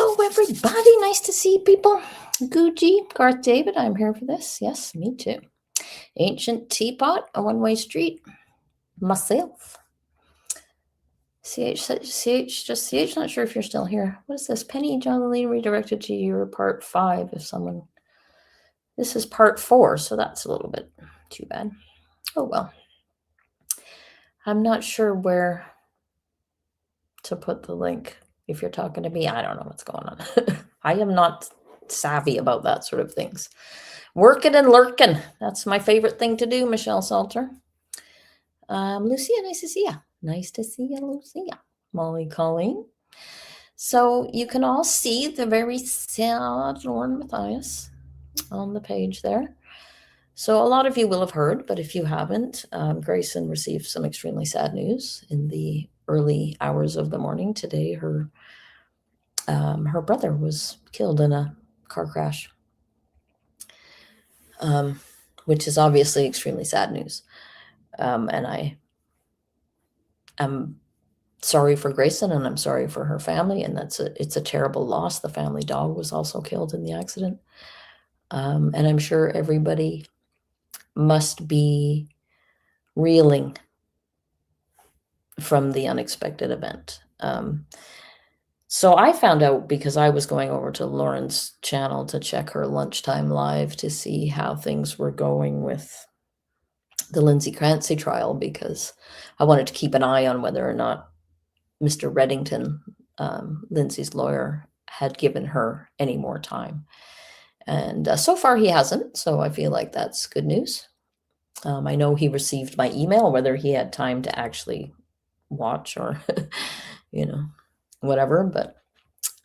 Hello, everybody. Nice to see people. Gucci, Garth David, I'm here for this. Yes, me too. Ancient Teapot, A One-Way Street, myself. CH, just CH, not sure if you're still here. What is this? Penny Jolene redirected to your part 5 if someone... This is part 4, so that's a little bit too bad. Oh, well. I'm not sure where to put the link. If you're talking to me, I don't know what's going on. I am not savvy about that sort of things. Working and lurking. That's my favorite thing to do, Michelle Salter. Lucia, nice to see you. Nice to see you, Lucia. Molly Colleen. So you can all see the very sad Lauren Matthias on the page there. So a lot of you will have heard, but if you haven't, Grayson received some extremely sad news in the early hours of the morning today. Her brother was killed in a car crash, which is obviously extremely sad news. And I am sorry for Grayson, and I'm sorry for her family, and it's a terrible loss. The family dog was also killed in the accident. And I'm sure everybody must be reeling from the unexpected event. So I found out because I was going over to Lauren's channel to check her lunchtime live to see how things were going with the Lindsay Clancy trial, because I wanted to keep an eye on whether or not Mr. Reddington, Lindsay's lawyer, had given her any more time. And so far he hasn't, so I feel like that's good news. I know he received my email. Whether he had time to actually watch or, whatever. But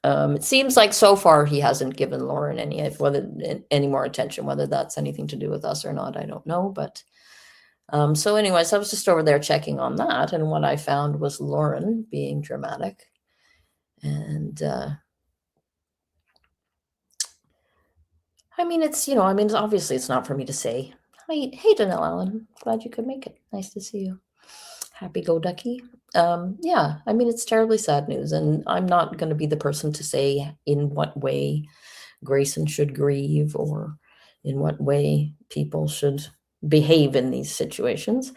it seems like so far he hasn't given Lauren any more attention. Whether that's anything to do with us or not, I don't know. But so anyways, I was just over there checking on that. And what I found was Lauren being dramatic. And obviously it's not for me to say. Hey, Danelle Allen, glad you could make it. Nice to see you. Happy go ducky. Yeah, it's terribly sad news, and I'm not going to be the person to say in what way Grayson should grieve or in what way people should behave in these situations.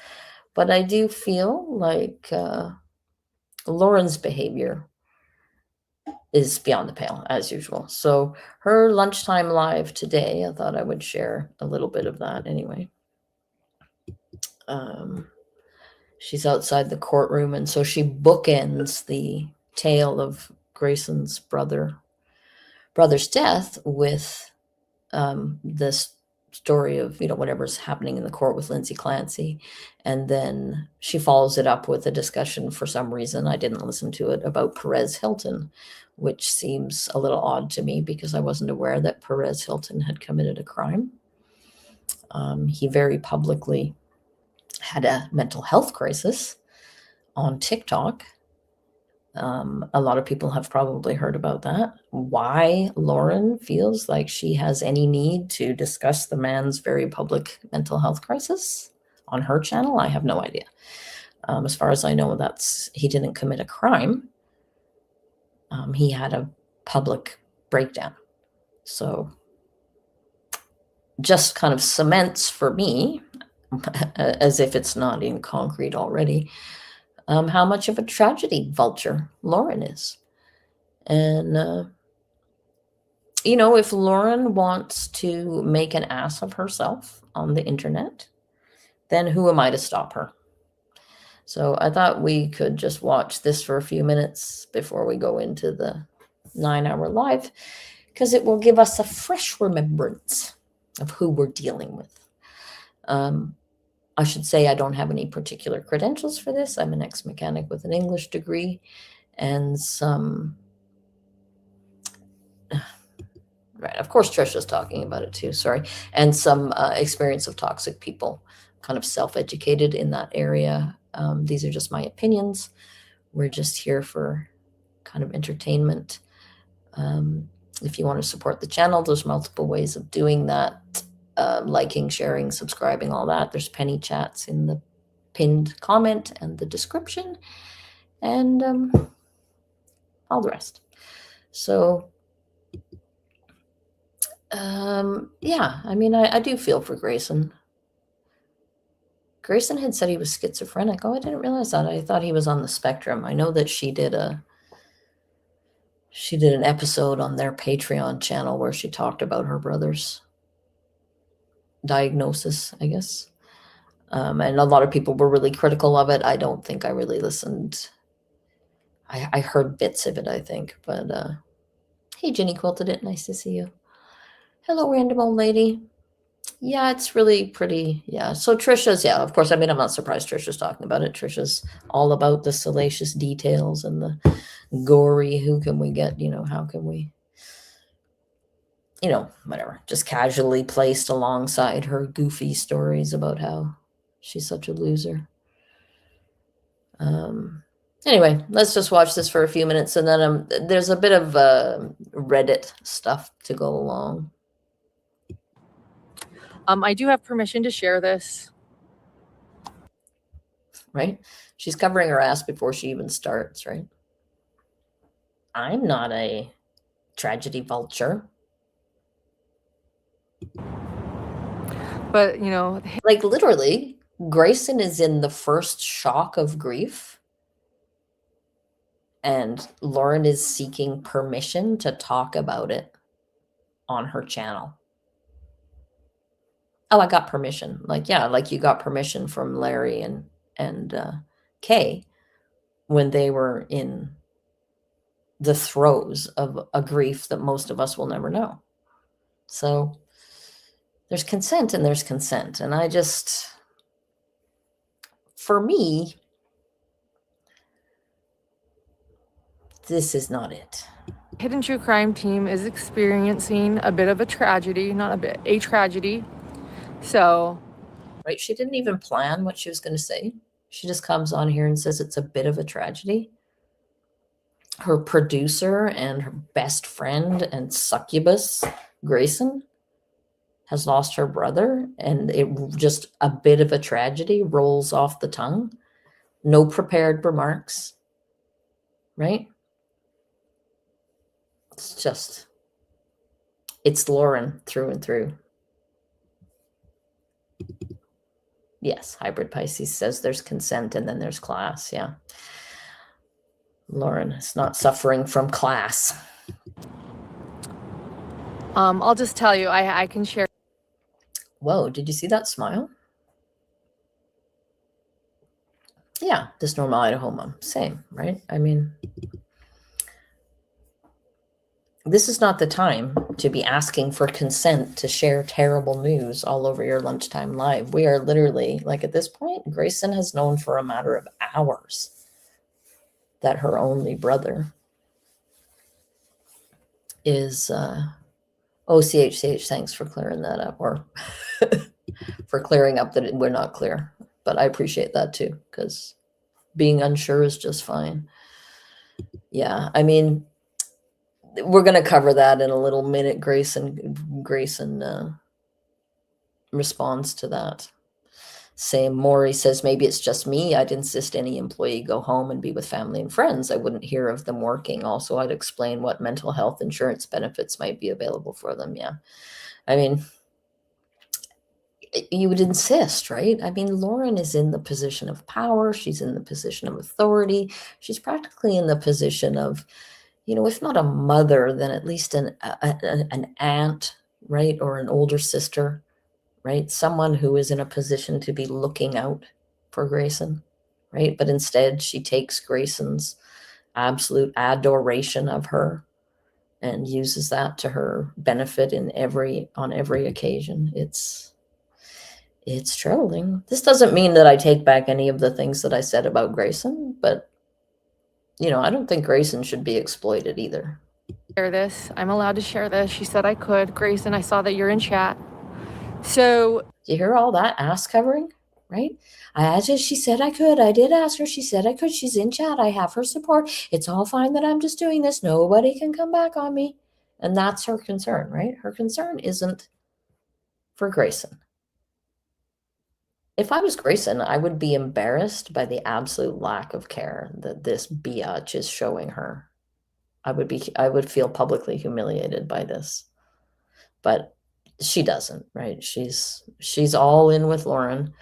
But I do feel like Lauren's behavior is beyond the pale, as usual. So her lunchtime live today, I thought I would share a little bit of that anyway. She's outside the courtroom, and so she bookends the tale of Grayson's brother's death with this story of, whatever's happening in the court with Lindsay Clancy. And then she follows it up with a discussion, for some reason, I didn't listen to it, about Perez Hilton, which seems a little odd to me because I wasn't aware that Perez Hilton had committed a crime. He very publicly had a mental health crisis on TikTok. A lot of people have probably heard about that. Why Lauren feels like she has any need to discuss the man's very public mental health crisis on her channel, I have no idea. As far as I know, he didn't commit a crime. He had a public breakdown. So just kind of cements for me, as if it's not in concrete already, how much of a tragedy vulture Lauren is. And, if Lauren wants to make an ass of herself on the internet, then who am I to stop her? So I thought we could just watch this for a few minutes before we go into the 9-hour live, because it will give us a fresh remembrance of who we're dealing with. I should say I don't have any particular credentials for this. I'm an ex-mechanic with an English degree and some... Right, of course Trisha's talking about it too, sorry. And some experience of toxic people, kind of self-educated in that area. These are just my opinions. We're just here for kind of entertainment. If you want to support the channel, there's multiple ways of doing that. Liking, sharing, subscribing, all that. There's penny chats in the pinned comment and the description, and all the rest. So Yeah, I mean, I do feel for Grayson. Grayson had said he was schizophrenic. Oh, I didn't realize that. I thought he was on the spectrum. I know that she did an episode on their Patreon channel where she talked about her brother's diagnosis, I guess. And a lot of people were really critical of it. I don't think I really listened. I heard bits of it, I think. But hey, Jenny quilted it. Nice to see you. Hello, random old lady. Yeah, it's really pretty. Yeah. So Trisha's, yeah, of course. I mean, I'm not surprised Trisha's talking about it. Trisha's all about the salacious details and the gory. Who can we get? How can we, whatever, just casually placed alongside her goofy stories about how she's such a loser. Anyway, let's just watch this for a few minutes, and then there's a bit of Reddit stuff to go along. I do have permission to share this. Right? She's covering her ass before she even starts, right? I'm not a tragedy vulture. But, like literally, Grayson is in the first shock of grief, and Lauren is seeking permission to talk about it on her channel. Oh, I got permission. Like, yeah, like you got permission from Larry and Kay when they were in the throes of a grief that most of us will never know. So there's consent and there's consent. And I just, for me, this is not it. Hidden True Crime team is experiencing a bit of a tragedy, not a bit, a tragedy. So. Right, she didn't even plan what she was going to say. She just comes on here and says it's a bit of a tragedy. Her producer and her best friend and succubus, Grayson, has lost her brother, and it just a bit of a tragedy rolls off the tongue. No prepared remarks, right? It's Lauren through and through. Yes, Hybrid Pisces says there's consent and then there's class. Yeah. Lauren is not suffering from class. I'll just tell you, I can share. Whoa, did you see that smile? Yeah, this normal Idaho mom. Same, right? I mean, this is not the time to be asking for consent to share terrible news all over your lunchtime live. We are literally, like at this point, Grayson has known for a matter of hours that her only brother is CHCH, thanks for clearing that up, or for clearing up that we're not clear. But I appreciate that too, because being unsure is just fine. Yeah, I mean, we're going to cover that in a little minute. Grayson responds to that. Same. Maury says, maybe it's just me. I'd insist any employee go home and be with family and friends. I wouldn't hear of them working. Also, I'd explain what mental health insurance benefits might be available for them. Yeah. I mean, you would insist, right? I mean, Lauren is in the position of power. She's in the position of authority. She's practically in the position of, if not a mother, then at least an aunt, right? Or an older sister, right? Someone who is in a position to be looking out for Grayson, right? But instead, she takes Grayson's absolute adoration of her and uses that to her benefit on every occasion. It's troubling. This doesn't mean that I take back any of the things that I said about Grayson, but I don't think Grayson should be exploited either. Share this. I'm allowed to share this. She said I could. Grayson, I saw that you're in chat. So. Do you hear all that ass covering? Right? She said I could. I did ask her. She said I could. She's in chat. I have her support. It's all fine that I'm just doing this. Nobody can come back on me. And that's her concern, right? Her concern isn't for Grayson. If I was Grayson, I would be embarrassed by the absolute lack of care that this biatch is showing her. I would feel publicly humiliated by this. but she doesn't, right? She's all in with Lauren.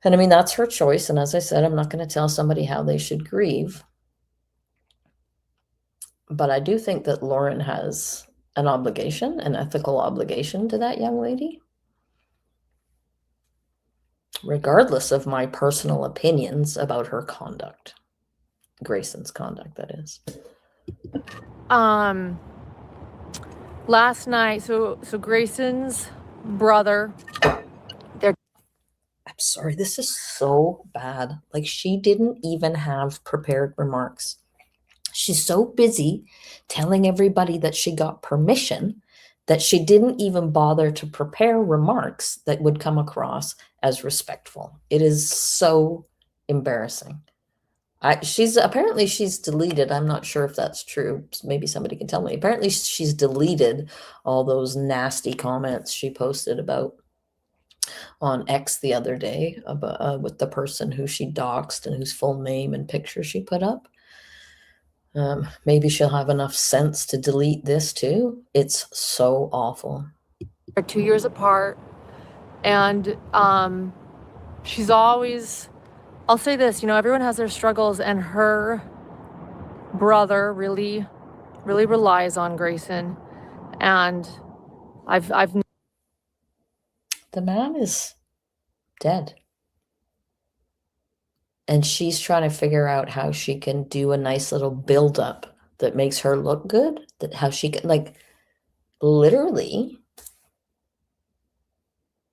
And I mean, that's her choice. And as I said, I'm not going to tell somebody how they should grieve. But I do think that Lauren has an obligation, an ethical obligation to that young lady, regardless of my personal opinions about her conduct. Grayson's conduct, that is. Last night, so Grayson's brother, I'm sorry, this is so bad. Like, she didn't even have prepared remarks. She's so busy telling everybody that she got permission that she didn't even bother to prepare remarks that would come across as respectful. It is so embarrassing. She's deleted. I'm not sure if that's true. Maybe somebody can tell me. Apparently she's deleted all those nasty comments she posted about on X the other day about, with the person who she doxed and whose full name and picture she put up. Maybe she'll have enough sense to delete this too. It's so awful. are 2 years apart, and she's always, I'll say this, everyone has their struggles, and her brother really relies on Grayson, and I've The man is dead. And she's trying to figure out how she can do a nice little build-up that makes her look good, that how she can, like, literally.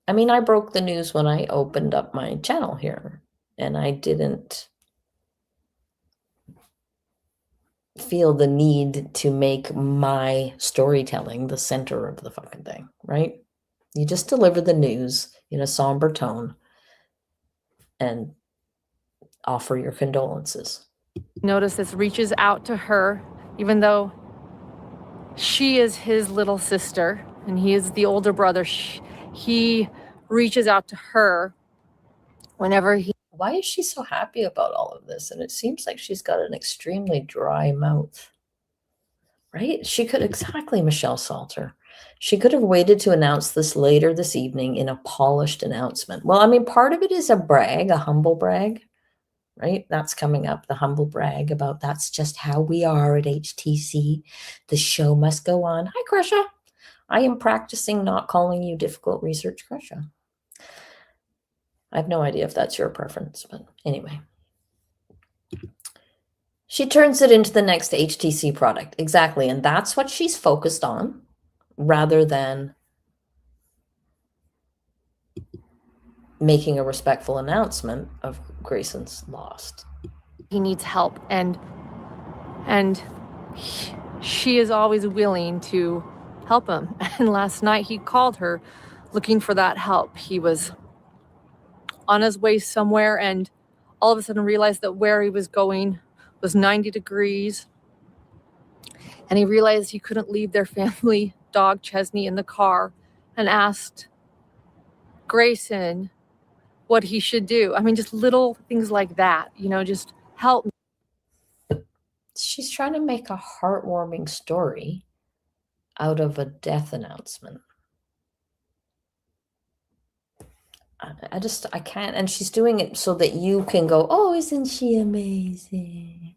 I mean, I broke the news when I opened up my channel here, and I didn't feel the need to make my storytelling the center of the fucking thing, right? You just deliver the news in a somber tone and offer your condolences. Notice this reaches out to her, even though she is his little sister and he is the older brother. He reaches out to her whenever he. Why is she so happy about all of this? And it seems like she's got an extremely dry mouth, right? She could, exactly, Michelle Salter. She could have waited to announce this later this evening in a polished announcement. Well, I mean, part of it is a brag, a humble brag, right? That's coming up, the humble brag about that's just how we are at HTC. The show must go on. Hi, Crusha. I am practicing not calling you difficult research, Crusha. I have no idea if that's your preference, but anyway. She turns it into the next HTC product. Exactly. And that's what she's focused on rather than making a respectful announcement of Grayson's lost. He needs help, and she is always willing to help him. And last night he called her looking for that help. He was on his way somewhere and all of a sudden realized that where he was going was 90 degrees. And he realized he couldn't leave their family dog Chesney in the car, and asked Grayson what he should do. I mean, just little things like that, just help me. She's trying to make a heartwarming story out of a death announcement. I can't. And she's doing it so that you can go, oh, isn't she amazing?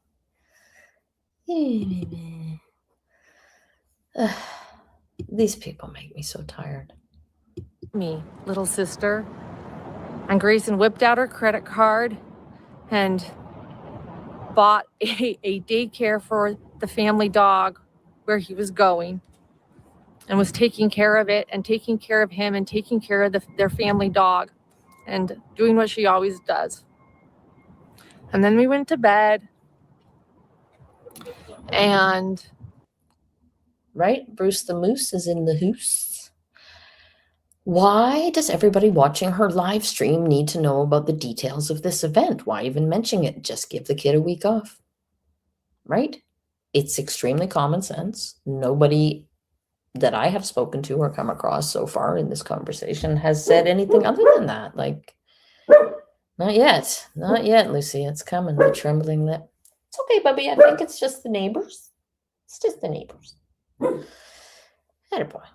These people make me so tired. Me, little sister. And Grayson whipped out her credit card and bought a daycare for the family dog where he was going, and was taking care of it and taking care of him and taking care of their family dog and doing what she always does. And then we went to bed, and right, Bruce the Moose is in the house. Why does everybody watching her live stream need to know about the details of this event? Why even mention it? Just give the kid a week off, right? It's extremely common sense. Nobody that I have spoken to or come across so far in this conversation has said anything other than that. Like, not yet, Lucy. It's coming. The trembling lip. It's okay, Bubby. I think it's just the neighbors. It's just the neighbors. Attaboy.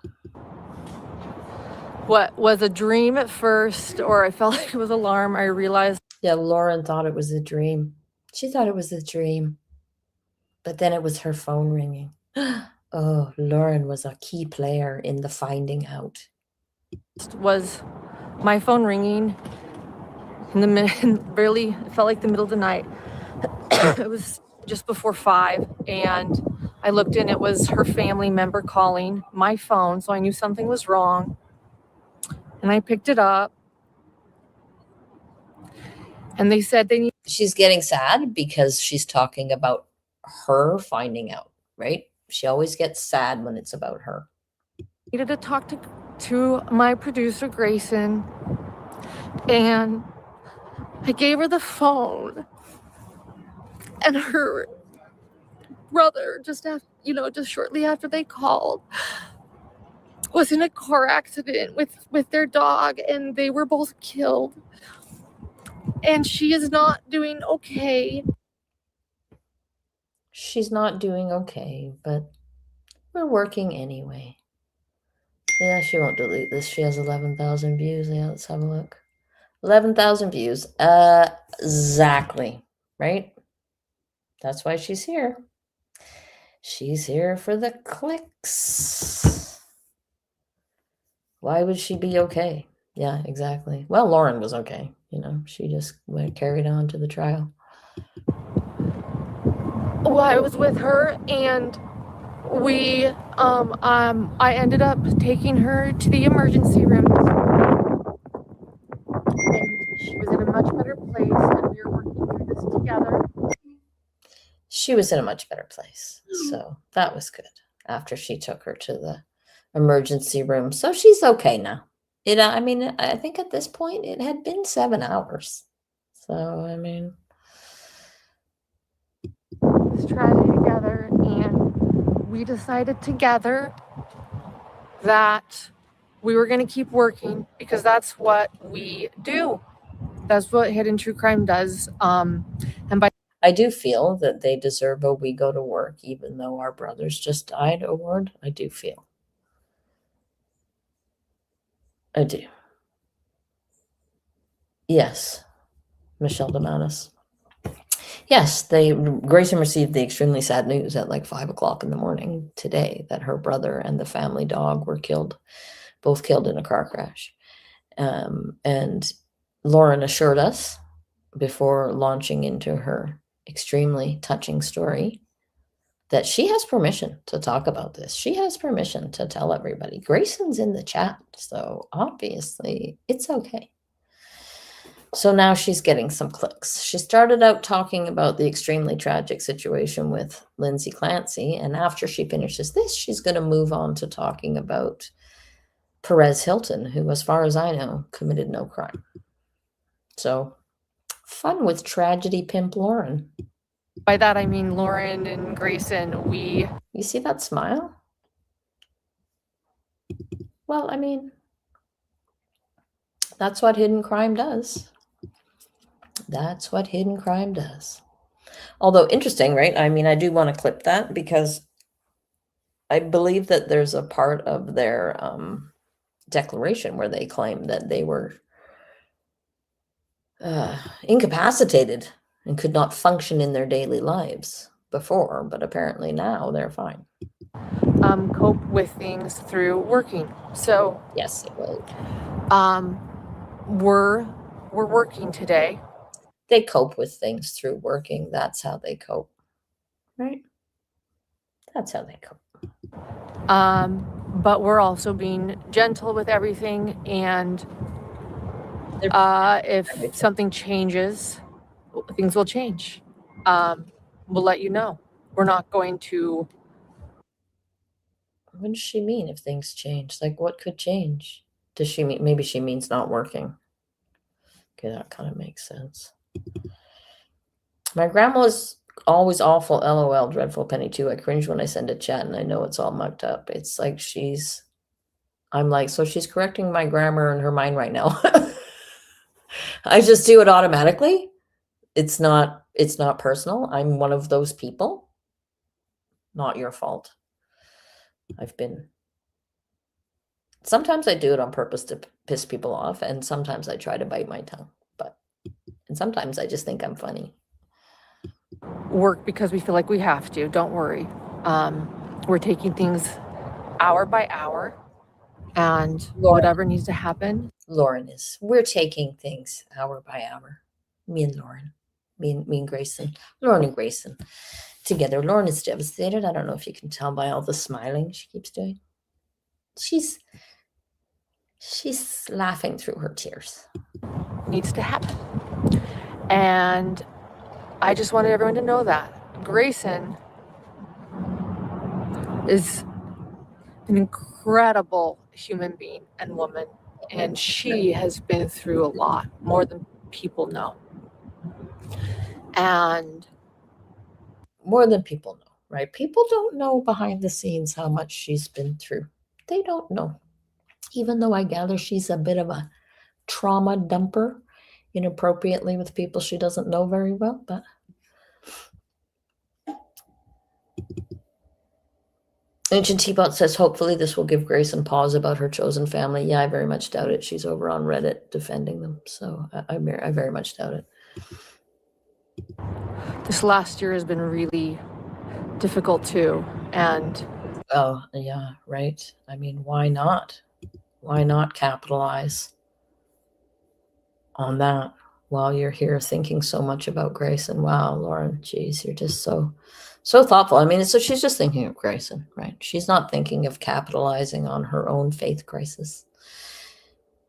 what was a dream at first, or I felt like it was alarm, I realized. Yeah, Lauren thought it was a dream. She thought it was a dream. But then it was her phone ringing. Oh, Lauren was a key player in the finding out. Was my phone ringing in the barely, it felt like the middle of the night. It was just before 5, and I looked in, it was her family member calling my phone, so I knew something was wrong. And I picked it up, and they said they need. She's getting sad because she's talking about her finding out, right? She always gets sad when it's about her. Needed to talk to my producer, Grayson, and I gave her the phone, and her brother, just shortly after they called, was in a car accident with their dog, and they were both killed. And she is not doing okay. She's not doing okay, but we're working anyway. Yeah, she won't delete this. She has 11,000 views. Yeah, let's have a look. 11,000 views. Exactly. Right? That's why she's here. She's here for the clicks. Why would she be okay? Yeah, exactly. Well, Lauren was okay. She just carried on to the trial. Well, I was with her, and I ended up taking her to the emergency room, and she was in a much better place, and we were working through this together. She was in a much better place, so that was good. After she took her to the emergency room, so she's okay now. I think at this point it had been 7 hours. So, This tragedy together, and we decided together that we were going to keep working because that's what we do. That's what Hidden True Crime does. I do feel that they deserve a "we go to work even though our brothers just died" award. I do feel. I do. Yes, Michelle DeMattis. Yes, Grayson received the extremely sad news at like 5 o'clock in the morning today that her brother and the family dog were killed, both killed in a car crash. And Lauren assured us before launching into her extremely touching story that she has permission to talk about this. She has permission to tell everybody. Grayson's in the chat, so obviously it's okay. So now she's getting some clicks. She started out talking about the extremely tragic situation with Lindsay Clancy, and after she finishes this, she's going to move on to talking about Perez Hilton, who, as far as I know, committed no crime. So, fun with tragedy pimp Lauren. By that I mean Lauren and Grayson, You see that smile? Well, that's what hidden crime does. That's what hidden crime does. Although interesting, right? I do want to clip that because I believe that there's a part of their declaration where they claim that they were incapacitated and could not function in their daily lives before, but apparently now they're fine. Cope with things through working. So yes, it will. We're working today. They cope with things through working. That's how they cope, right? That's how they cope. But we're also being gentle with everything, and if something changes, things will change. We'll let you know. We're not going to. What does she mean if things change? Like, what could change? Does she mean, maybe she means not working? Okay, that kind of makes sense. My grandma's always awful, LOL, dreadful Penny too. I cringe when I send a chat and I know it's all mucked up. It's like I'm like, so she's correcting my grammar in her mind right now. I just do it automatically. It's not personal. I'm one of those people. Not your fault. I've been Sometimes I do it on purpose to piss people off, and sometimes I try to bite my tongue. And sometimes I just think I'm funny. Work because we feel like we have to. Don't worry. We're taking things hour by hour, and whatever needs to happen. Lauren is. We're taking things hour by hour. Me and Lauren. Me and Grayson. Lauren and Grayson together. Lauren is devastated. I don't know if you can tell by all the smiling she keeps doing. She's laughing through her tears. Needs to happen. And I just wanted everyone to know that Grayson is an incredible human being and woman, and she has been through a lot, more than people know. And more than people know, right? People don't know behind the scenes how much she's been through. They don't know. Even though I gather she's a bit of a trauma dumper inappropriately with people she doesn't know very well, but Ancient Teapot says, hopefully this will give Grayson pause about her chosen family. Yeah, I very much doubt it. She's over on Reddit defending them. So I very much doubt it. This last year has been really difficult too. And oh, yeah, right. I mean, why not? Why not capitalize on that while you're here thinking so much about Grayson? Wow, Lauren, geez, you're just so thoughtful. I mean, so she's just thinking of Grayson, right? She's not thinking of capitalizing on her own faith crisis.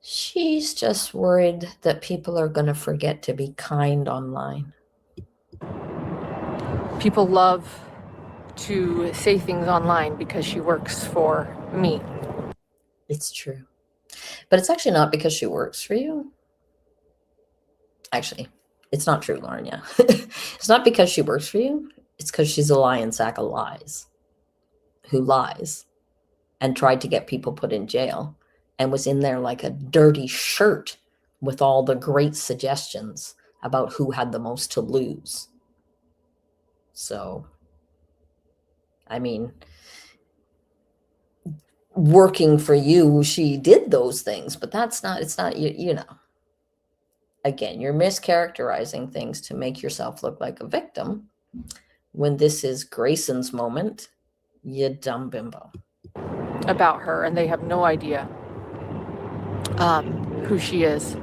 She's just worried that people are going to forget to be kind online. People love to say things online because she works for me. It's true. But it's actually not because she works for you. Actually, it's not true, Lauren, yeah. It's not because she works for you. It's because she's a lying sack of lies who lies and tried to get people put in jail and was in there like a dirty shirt with all the great suggestions about who had the most to lose. So, I mean, working for you, she did those things, but it's not, you know. Again, you're mischaracterizing things to make yourself look like a victim when this is Grayson's moment, you dumb bimbo. About her, and they have no idea who she is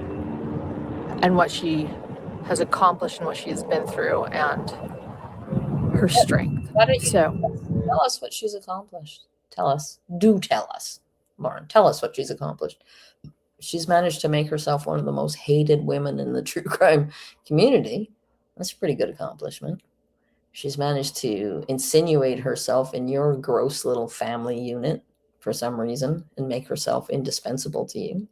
and what she has accomplished and what she has been through and her strength. So tell us what she's accomplished. Tell us. Do tell us, Lauren. Tell us what she's accomplished. She's managed to make herself one of the most hated women in the true crime community. That's a pretty good accomplishment. She's managed to insinuate herself in your gross little family unit for some reason and make herself indispensable to you.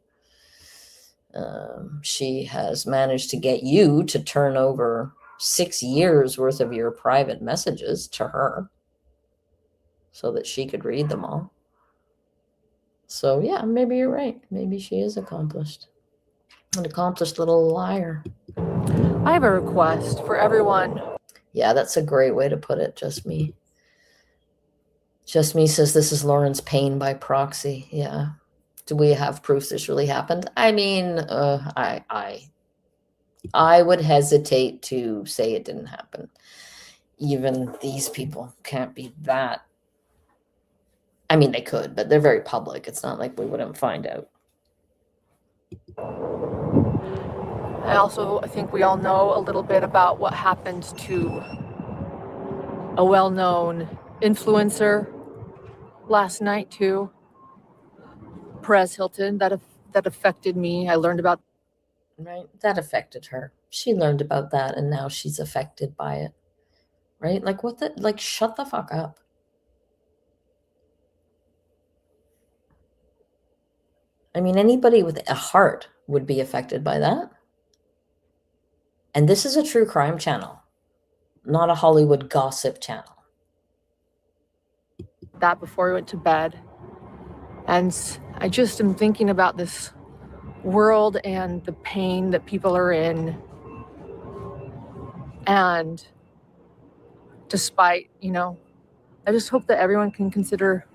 She has managed to get you to turn over 6 years worth of your private messages to her so that she could read them all. So yeah, maybe you're right. Maybe she is accomplished. An accomplished little liar. I have a request for everyone. Yeah, that's a great way to put it. Just me. Just me says this is Lauren's pain by proxy. Yeah. Do we have proof this really happened? I mean, I would hesitate to say it didn't happen. Even these people can't be that. I mean, they could, but they're very public. It's not like we wouldn't find out. I think we all know a little bit about what happened to a well-known influencer last night too. Perez Hilton, that affected me. I learned about. Right, that affected her. She learned about that, and now she's affected by it. Right, like what the like? Shut the fuck up. I mean, anybody with a heart would be affected by that. And this is a true crime channel, not a Hollywood gossip channel. That before we went to bed. And I just am thinking about this world and the pain that people are in. And despite, I just hope that everyone can consider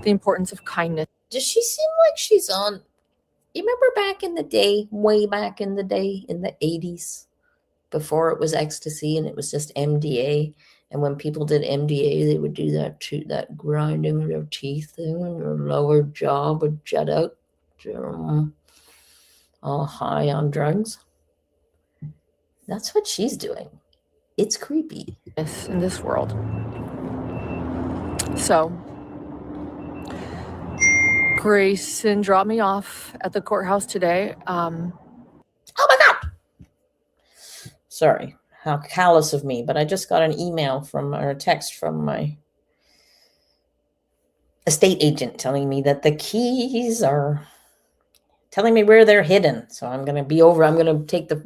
the importance of kindness. Does she seem like she's on? You remember back in the day, way back in the day, in the 80s, before it was ecstasy and it was just MDA. And when people did MDA, they would do that too, that grinding of their teeth thing, and their lower jaw would jet out, all high on drugs. That's what she's doing. It's creepy. In this world. So Grayson dropped me off at the courthouse today. Oh my God! Sorry, how callous of me, but I just got an email or a text from my estate agent telling me that the keys are telling me where they're hidden. So I'm going to be over. I'm going to take the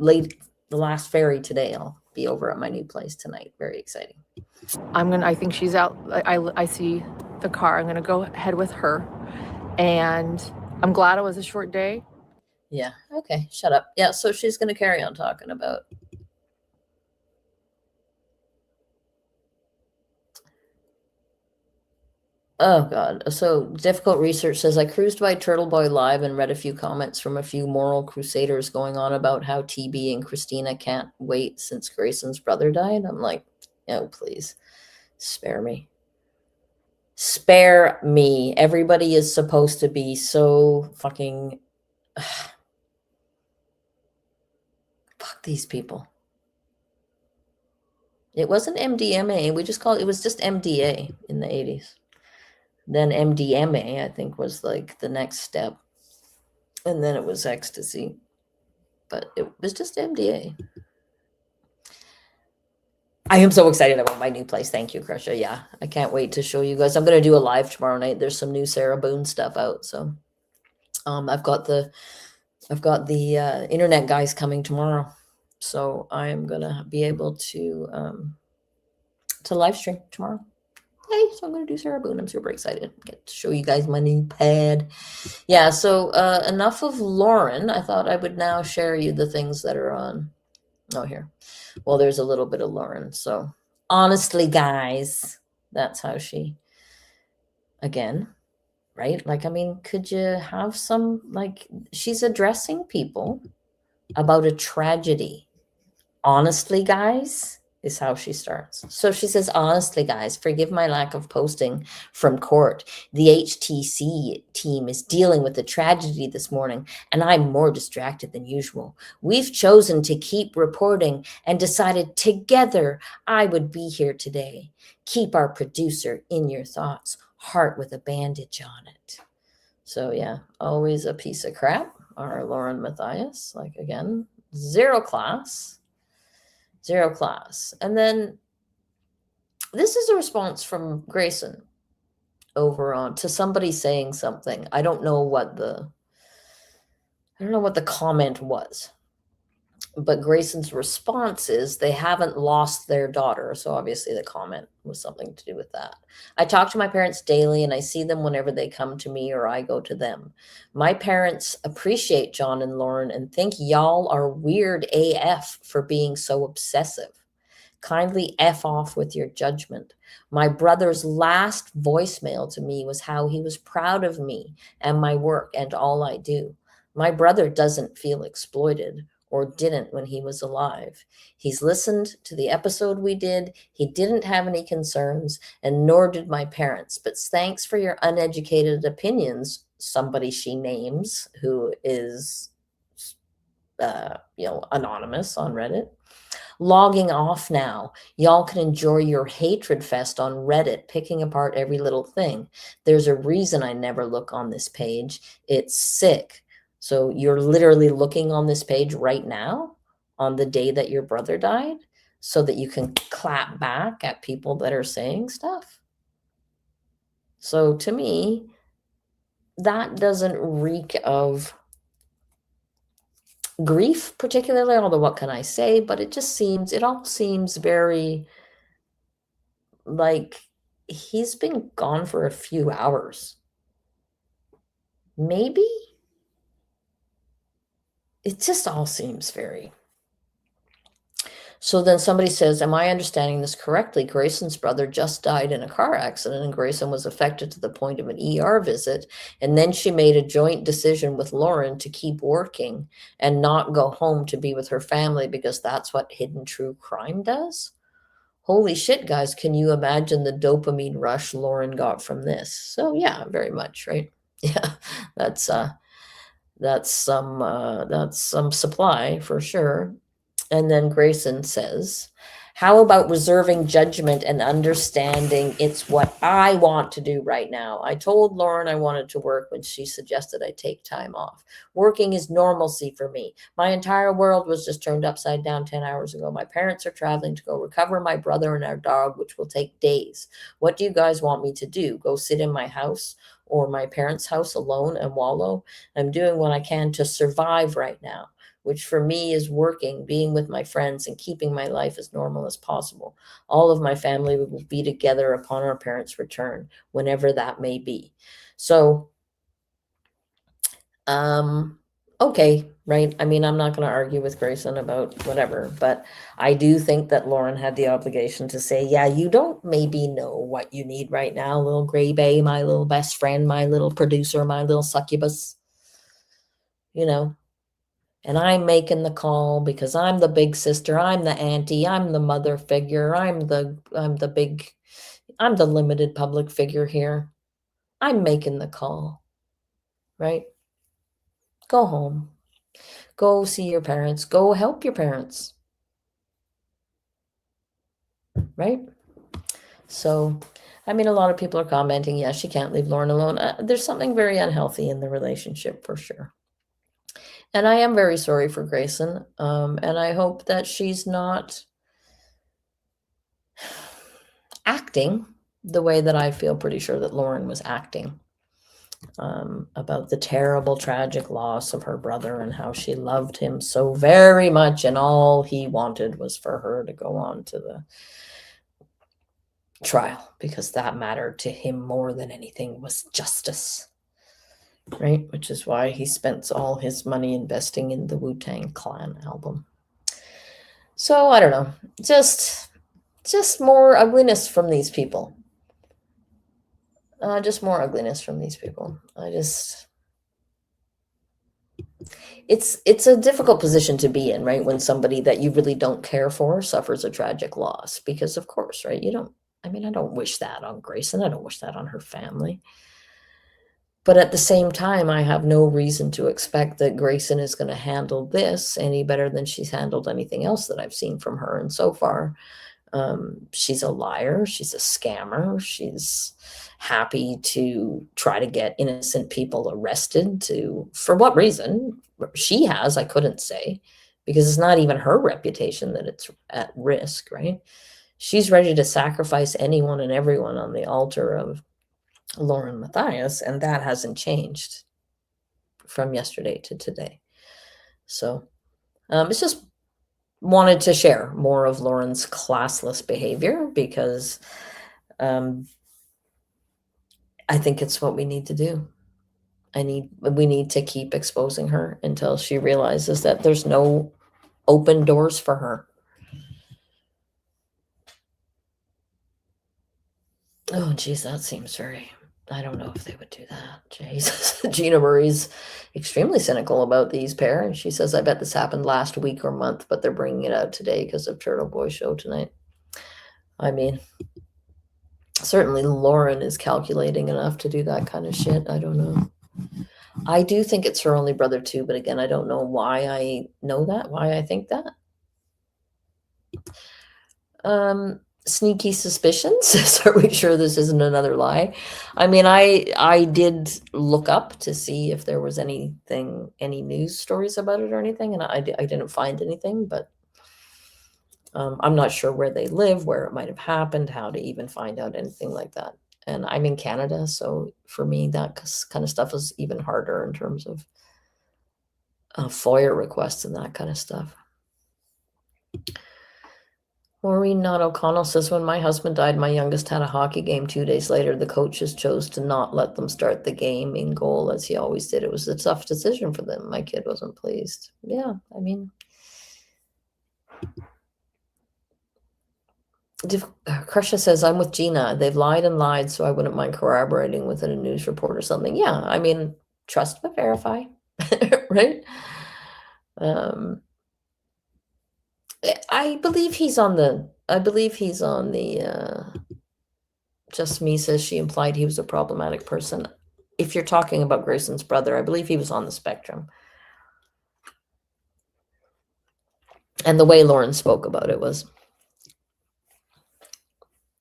last ferry today. I'll be over at my new place tonight. Very exciting. I think she's out. I see the car. I'm going to go ahead with her. And I'm glad it was a short day. Yeah. Okay. Shut up. Yeah. So she's going to carry on talking about. Oh, God. So Difficult Research says, I cruised by Turtle Boy Live and read a few comments from a few moral crusaders going on about how TB and Christina can't wait since Grayson's brother died. I'm like, oh, please. Spare me. Spare me. Everybody is supposed to be so fucking... Fuck these people. It wasn't MDMA. We just called it was just MDA in the 80s. Then MDMA, I think, was like the next step. And then it was ecstasy. But it was just MDA. I am so excited about my new place. Thank you, Krusha. Yeah, I can't wait to show you guys. I'm going to do a live tomorrow night. There's some new Sarah Boone stuff out. So I've got the internet guys coming tomorrow. So I am going to be able to live stream tomorrow. Hey, so I'm going to do Sarah Boone. I'm super excited. Get to show you guys my new pad. Yeah, so enough of Lauren. I thought I would now share you the things that are on. Oh, here. Well, there's a little bit of Lauren. So honestly, guys, that's how she, again, right? Like, I mean, could you have some, like, she's addressing people about a tragedy. Honestly, guys, is how she starts. So she says, honestly, guys, forgive my lack of posting from court. The HTC team is dealing with a tragedy this morning, and I'm more distracted than usual. We've chosen to keep reporting and decided together I would be here today. Keep our producer in your thoughts, heart with a bandage on it. So yeah, always a piece of crap. Our Lauren Matthias, like, again, zero class. And then this is a response from Grayson over on to somebody saying something. I don't know what the comment was, but Grayson's response is they haven't lost their daughter. So obviously the comment was something to do with that. I talk to my parents daily and I see them whenever they come to me or I go to them. My parents appreciate John and Lauren and think y'all are weird AF for being so obsessive. Kindly F off with your judgment. My brother's last voicemail to me was how he was proud of me and my work and all I do. My brother doesn't feel exploited, or didn't when he was alive. He's listened to the episode we did. He didn't have any concerns, and nor did my parents. But thanks for your uneducated opinions, somebody she names, who is, anonymous on Reddit. Logging off now. Y'all can enjoy your hatred fest on Reddit, picking apart every little thing. There's a reason I never look on this page. It's sick. So you're literally looking on this page right now on the day that your brother died so that you can clap back at people that are saying stuff. So to me, that doesn't reek of grief particularly, although what can I say? But it all seems very like he's been gone for a few hours. Maybe? It just all seems very... So then somebody says, am I understanding this correctly? Grayson's brother just died in a car accident and Grayson was affected to the point of an ER visit. And then she made a joint decision with Lauren to keep working and not go home to be with her family because that's what hidden true crime does. Holy shit, guys, can you imagine the dopamine rush Lauren got from this? So yeah, very much, right? Yeah, that's that's some supply for sure. And then Grayson says, how about reserving judgment and understanding it's what I want to do right now? I told Lauren I wanted to work when she suggested I take time off. Working is normalcy for me. My entire world was just turned upside down 10 hours ago. My parents are traveling to go recover my brother and our dog, which will take days. What do you guys want me to do? Go sit in my house or my parents' house alone and wallow? I'm doing what I can to survive right now, which for me is working, being with my friends, and keeping my life as normal as possible. All of my family will be together upon our parents' return, whenever that may be. So, okay, right? I mean, I'm not going to argue with Grayson about whatever, but I do think that Lauren had the obligation to say, yeah, you don't maybe know what you need right now, little gray bay, my little best friend, my little producer, my little succubus, you know. And I'm making the call because I'm the big sister, I'm the auntie, I'm the mother figure, I'm the limited public figure here. I'm making the call, right? Go home. Go see your parents. Go help your parents. Right? So, I mean, a lot of people are commenting, yeah, she can't leave Lauren alone. There's something very unhealthy in the relationship for sure. And I am very sorry for Grayson. And I hope that she's not acting the way that I feel pretty sure that Lauren was acting, about the terrible, tragic loss of her brother and how she loved him so very much. And all he wanted was for her to go on to the trial because that mattered to him more than anything, was justice. Right? Which is why he spent all his money investing in the Wu-Tang Clan album. So I don't know, just more ugliness from these people. Just more ugliness from these people. It's a difficult position to be in, right? When somebody that you really don't care for suffers a tragic loss, because of course, right? I don't wish that on Grayson. I don't wish that on her family. But at the same time, I have no reason to expect that Grayson is going to handle this any better than she's handled anything else that I've seen from her. And so far, she's a liar. She's a scammer. She's happy to try to get innocent people arrested for what reason she has, I couldn't say, because it's not even her reputation that it's at risk, right? She's ready to sacrifice anyone and everyone on the altar of Lauren Matthias, and that hasn't changed from yesterday to today. So it's just wanted to share more of Lauren's classless behavior because I think it's what we need to do. We need to keep exposing her until she realizes that there's no open doors for her. Oh, geez, that seems very... I don't know if they would do that. Jesus. Gina Murray's extremely cynical about these pair, and she says, I bet this happened last week or month, but they're bringing it out today because of Turtle Boy show tonight. I mean, certainly Lauren is calculating enough to do that kind of shit. I don't know. I do think it's her only brother too, but again, I don't know why I know that, why I think that. Sneaky suspicions. Are we sure this isn't another lie? I mean, I did look up to see if there was any news stories about it or anything, and I didn't find anything, but I'm not sure where they live, where it might have happened, how to even find out anything like that. And I'm in Canada, so for me, that kind of stuff is even harder in terms of FOIA requests and that kind of stuff. Maureen Not O'Connell says, when my husband died, my youngest had a hockey game 2 days later. The coaches chose to not let them start the game in goal as he always did. It was a tough decision for them. My kid wasn't pleased. Yeah, I mean, Krusha says, I'm with Gina. They've lied and lied, so I wouldn't mind corroborating with a news report or something. Yeah, I mean, trust but verify, right? I believe he's on the, Just Me says she implied he was a problematic person. If you're talking about Grayson's brother, I believe he was on the spectrum. And the way Lauren spoke about it was,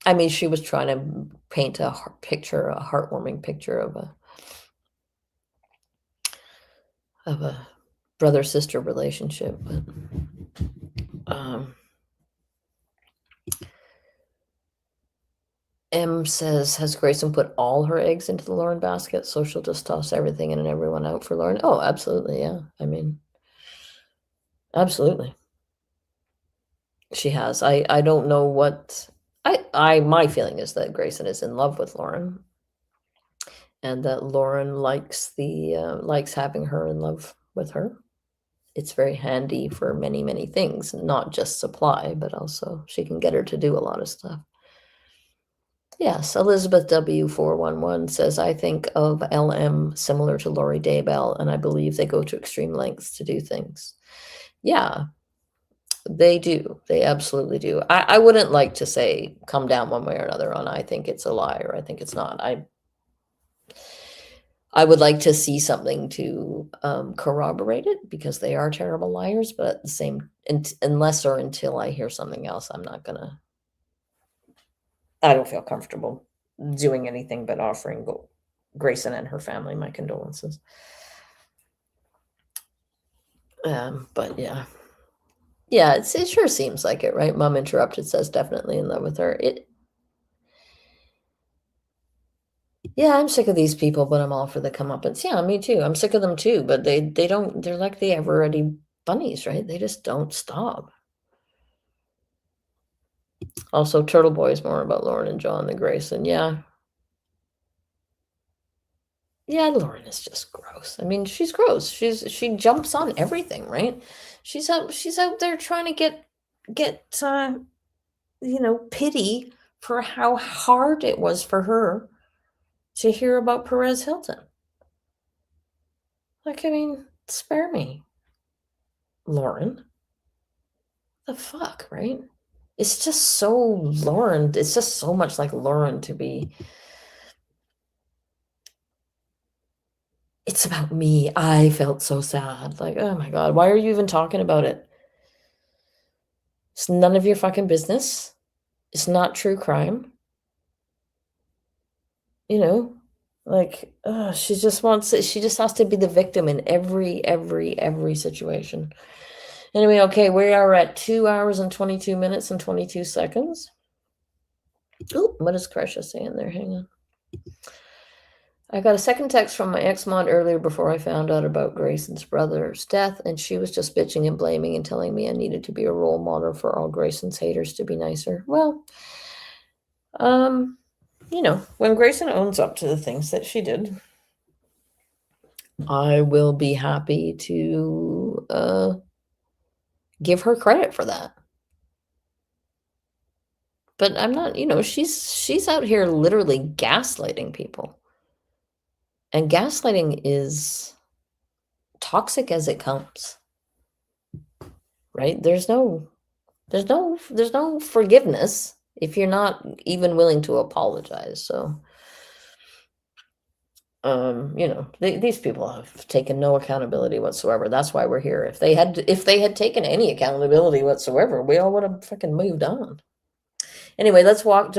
I mean, she was trying to paint a heartwarming picture of a brother-sister relationship. But M says, has Grayson put all her eggs into the Lauren basket, so she'll just toss everything in and everyone out for Lauren? Oh, absolutely, yeah. I mean, absolutely. She has. I don't know what my feeling is that Grayson is in love with Lauren, and that Lauren likes likes having her in love with her. It's very handy for many, many things, not just supply, but also she can get her to do a lot of stuff. Yes, Elizabeth W411 says, I think of LM similar to Lori Daybell, and I believe they go to extreme lengths to do things. Yeah, they do. They absolutely do. I wouldn't like to say come down one way or another on I think it's a lie or I think it's not. I would like to see something to corroborate it because they are terrible liars, but at the same, unless or until I hear something else, I don't feel comfortable doing anything but offering Grayson and her family my condolences. But yeah. Yeah, it sure seems like it, right? Mom Interrupted says definitely in love with her. Yeah, I'm sick of these people, but I'm all for the comeuppance. Yeah, me too. I'm sick of them too, but they don't, they're like the ever-ready bunnies, right? They just don't stop. Also, Turtle Boy is more about Lauren and John than Grayson. Yeah. Yeah, Lauren is just gross. I mean, she's gross. She jumps on everything, right? She's out there trying to get pity for how hard it was for her to hear about Perez Hilton. Like, I mean, spare me, Lauren. The fuck, right? It's just so Lauren. It's just so much like Lauren to be. It's about me. I felt so sad. Like, oh my God, why are you even talking about it? It's none of your fucking business. It's not true crime. Like, she just has to be the victim in every situation. Anyway, okay, we are at 2 hours and 22 minutes and 22 seconds. Oh, what is Kresha saying there? Hang on. I got a second text from my ex-mod earlier before I found out about Grayson's brother's death, and she was just bitching and blaming and telling me I needed to be a role model for all Grayson's haters to be nicer. Well, when Grayson owns up to the things that she did, I will be happy to give her credit for that. But I'm not, she's out here literally gaslighting people. And gaslighting is toxic as it comes. Right? There's no forgiveness if you're not even willing to apologize. So these people have taken no accountability whatsoever. That's why we're here. If they had taken any accountability whatsoever, we all would have fucking moved on. Anyway, let's watch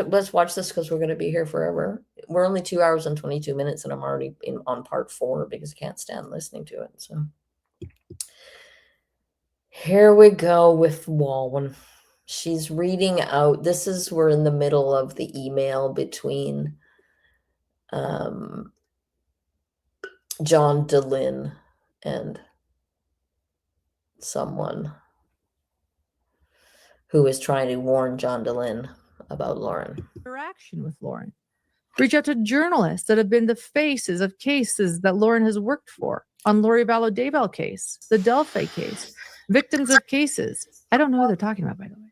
this because we're going to be here forever. We're only 2 hours and 22 minutes, and I'm already on part 4 because I can't stand listening to it. So here we go with Walwyn. She's reading out. We're in the middle of the email between John DeLynn and someone who is trying to warn John DeLynn about Lauren. Interaction with Lauren. Reach out to journalists that have been the faces of cases that Lauren has worked for. On Lori Vallow Daybell case, the Delphi case, victims of cases. I don't know who they're talking about, by the way.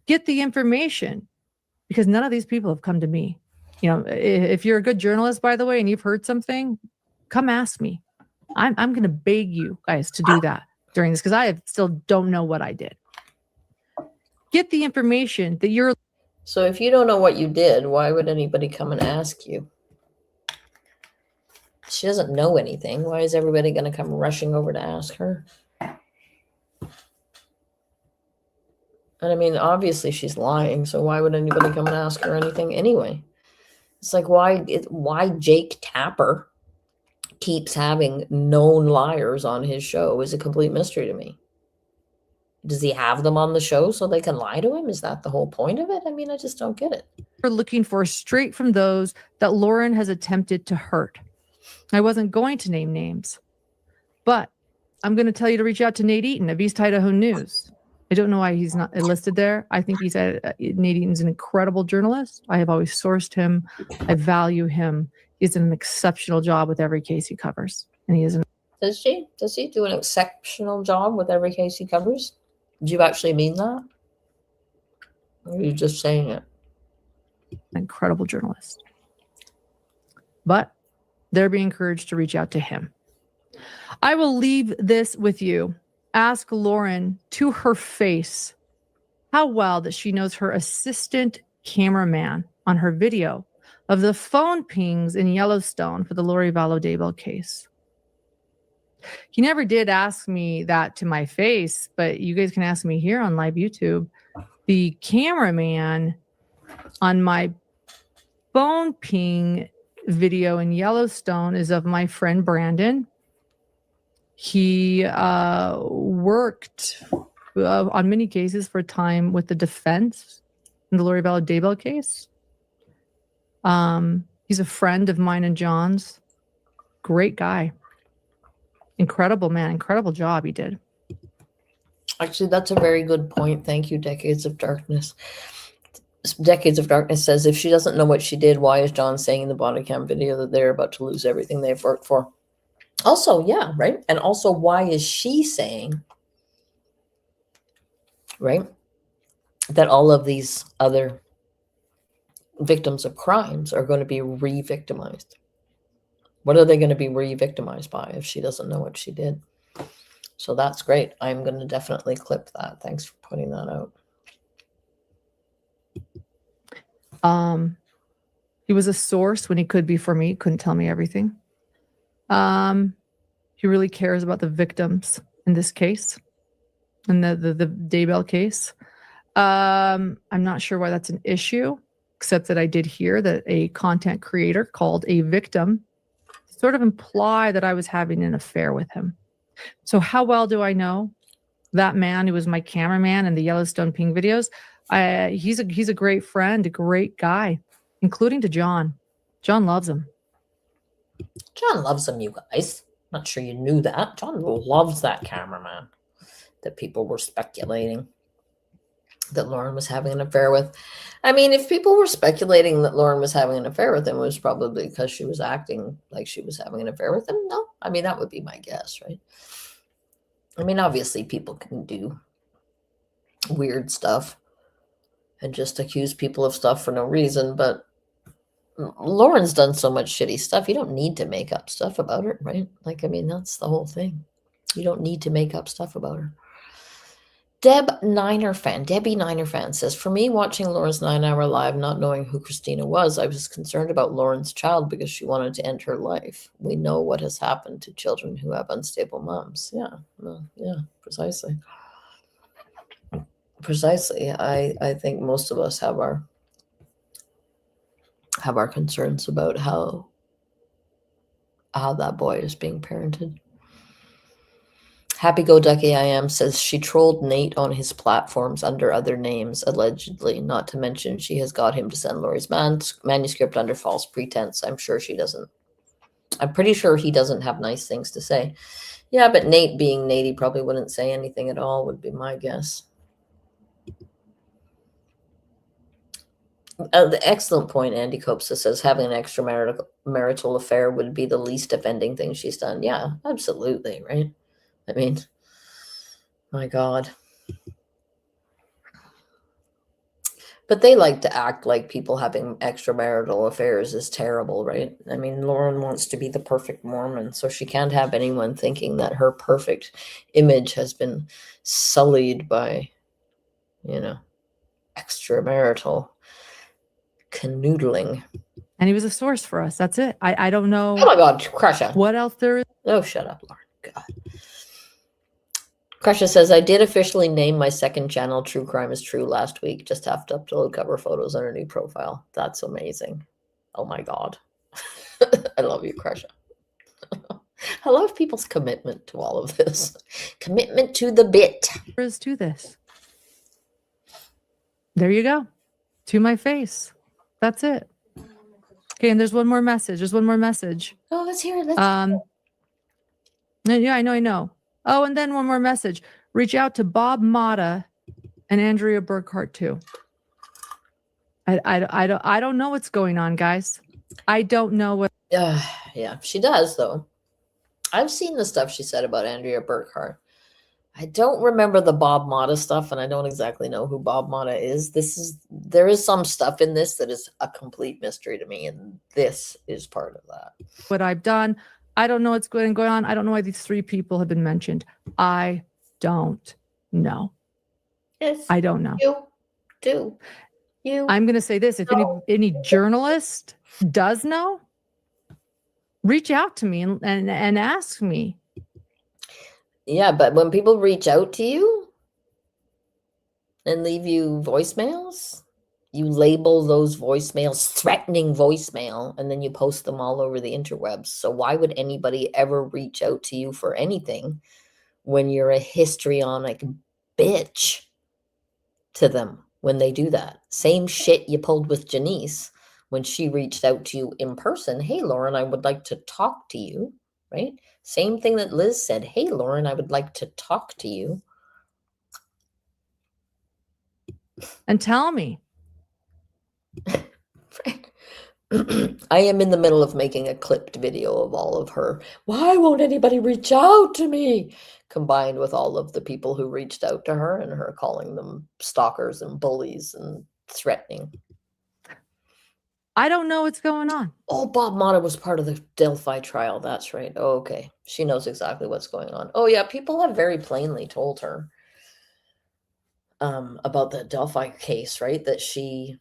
Get the information. because none of these people have come to me. You know, if you're a good journalist, by the way, and you've heard something, come ask me. I'm going to beg you guys to do that during this, because I still don't know what I did. Get the information that you're. So if you don't know what you did, why would anybody come and ask you? She doesn't know anything. Why is everybody going to come rushing over to ask her? And I mean, obviously she's lying, so why would anybody come and ask her anything anyway? It's like, why Jake Tapper keeps having known liars on his show is a complete mystery to me. Does he have them on the show so they can lie to him? Is that the whole point of it? I mean, I just don't get it. We're looking for straight from those that Lauren has attempted to hurt. I wasn't going to name names, but I'm going to tell you to reach out to Nate Eaton of East Idaho News. I don't know why he's not listed there. I think Nate Eaton's an incredible journalist. I have always sourced him. I value him. He's done an exceptional job with every case he covers. And he is Does he do an exceptional job with every case he covers? Do you actually mean that? Or are you just saying it? an incredible journalist. But they're being encouraged to reach out to him. I will leave this with you. Ask Lauren to her face how well that she knows her assistant cameraman on her video of the phone pings in Yellowstone for the Lori Vallow Daybell case. He never did ask me that to my face, but you guys can ask me here on live YouTube. The cameraman on my phone ping video in Yellowstone is of my friend Brandon. He worked on many cases for a time with the defense in the Lori Vallow Daybell case. He's a friend of mine and John's. Great guy. Incredible man. Incredible job he did. Actually, that's a very good point. Thank you, Decades of Darkness. Decades of Darkness says, if she doesn't know what she did, why is John saying in the body cam video that they're about to lose everything they've worked for? Also, yeah, right? And also, why is she saying, right, that all of these other victims of crimes are going to be re-victimized? What are they going to be re-victimized by if she doesn't know what she did? So that's great. I'm going to definitely clip that. Thanks for pointing that out. He was a source when he could be for me. Couldn't tell me everything. He really cares about the victims in this case, in the Daybell case. I'm not sure why that's an issue, except that I did hear that a content creator called a victim sort of imply that I was having an affair with him. So how well do I know that man who was my cameraman in the Yellowstone ping videos? He's a great friend, a great guy, including to John. John loves him. John loves him, you guys. Not sure you knew that. John loves that cameraman that people were speculating that Lauren was having an affair with. I mean, if people were speculating that Lauren was having an affair with him, it was probably because she was acting like she was having an affair with him. No, I mean, that would be my guess, right? I mean, obviously people can do weird stuff and just accuse people of stuff for no reason, but Lauren's done so much shitty stuff. You don't need to make up stuff about her, right? Like, I mean, that's the whole thing. You don't need to make up stuff about her. Debbie Niner fan says, for me, watching Lauren's 9-hour live, not knowing who Christina was, I was concerned about Lauren's child because she wanted to end her life. We know what has happened to children who have unstable moms. Yeah, well, yeah, precisely. Precisely. I think most of us have our concerns about how that boy is being parented. Happy Go Ducky I Am says she trolled Nate on his platforms under other names, allegedly, not to mention she has got him to send Lori's manuscript under false pretense. I'm pretty sure he doesn't have nice things to say. Yeah, but Nate being Nate, he probably wouldn't say anything at all, would be my guess. The excellent point, Andy Copsa says, having an extramarital affair would be the least offending thing she's done. Yeah, absolutely, right? I mean, my God. But they like to act like people having extramarital affairs is terrible, right? I mean, Lauren wants to be the perfect Mormon, so she can't have anyone thinking that her perfect image has been sullied by, extramarital canoodling. And he was a source for us. That's it. I don't know. Oh my God, Crusha. What else there is? Oh, shut up, Lauren. God. Crusha says, I did officially name my second channel True Crime is True last week. Just have to upload cover photos on a new profile. That's amazing. Oh my God. I love you, Crusha. I love people's commitment to all of this. Commitment to the bit. There is to this. There you go. To my face. That's it. Okay, and there's one more message. Oh, let's hear it. Yeah, I know. Oh, and then one more message. Reach out to Bob Motta and Andrea Burkhart too. I don't know what's going on, guys. I don't know what. Yeah, she does though. I've seen the stuff she said about Andrea Burkhart. I don't remember the Bob Motta stuff, and I don't exactly know who Bob Motta is. There is some stuff in this that is a complete mystery to me, and this is part of that. What I've done. I don't know what's going on. I don't know why these three people have been mentioned. I don't know. Yes. I don't know. You. I'm going to say this. If any journalist does know, reach out to me and ask me. Yeah, but when people reach out to you and leave you voicemails, you label those voicemails threatening voicemail, and then you post them all over the interwebs. So why would anybody ever reach out to you for anything when you're a histrionic bitch to them when they do that? Same shit you pulled with Janice when she reached out to you in person. Hey, Lauren, I would like to talk to you, right? Same thing that Liz said. Hey, Lauren, I would like to talk to you. And tell me. I am in the middle of making a clipped video of all of her. Why won't anybody reach out to me? Combined with all of the people who reached out to her and her calling them stalkers and bullies and threatening. I don't know what's going on. Oh, Bob Motta was part of the Delphi trial. That's right. Oh, okay. She knows exactly what's going on. Oh, yeah. People have very plainly told her about the Delphi case, right? That she,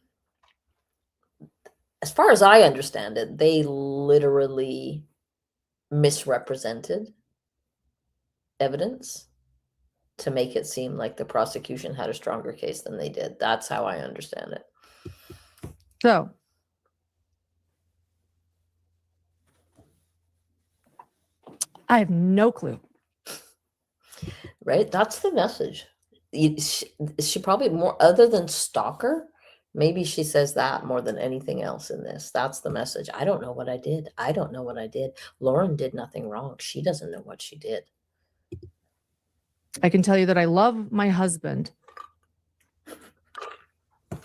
as far as I understand it, they literally misrepresented evidence to make it seem like the prosecution had a stronger case than they did. That's how I understand it. So, I have no clue. Right? That's the message. She probably more, other than stalker, maybe she says that more than anything else in this. That's the message. I don't know what I did. I don't know what I did. Lauren did nothing wrong. She doesn't know what she did. I can tell you that I love my husband.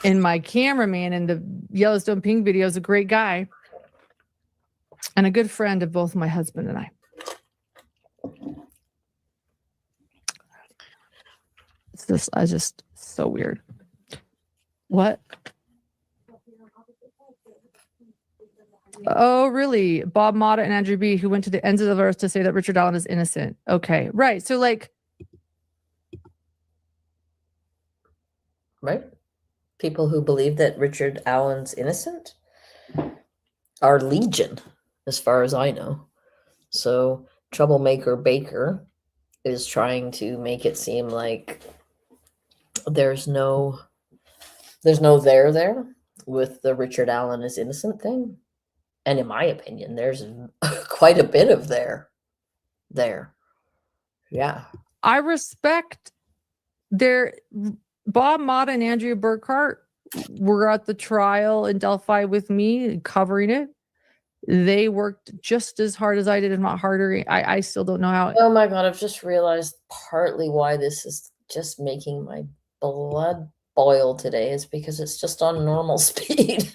And my cameraman in the Yellowstone Pink video is a great guy and a good friend of both my husband and I. It's just so weird. What? Oh, really? Bob Motta and Andrew B., who went to the ends of the earth to say that Richard Allen is innocent. Okay, right. So, like, right? People who believe that Richard Allen's innocent are legion, as far as I know. So, Troublemaker Baker is trying to make it seem like there's no there with the Richard Allen is innocent thing. And in my opinion, there's quite a bit of there. Yeah. I respect their Bob Motta and Andrea Burkhart were at the trial in Delphi with me covering it. They worked just as hard as I did, if not harder. I still don't know how. Oh my God, I've just realized partly why this is just making my blood boil today is because it's just on normal speed.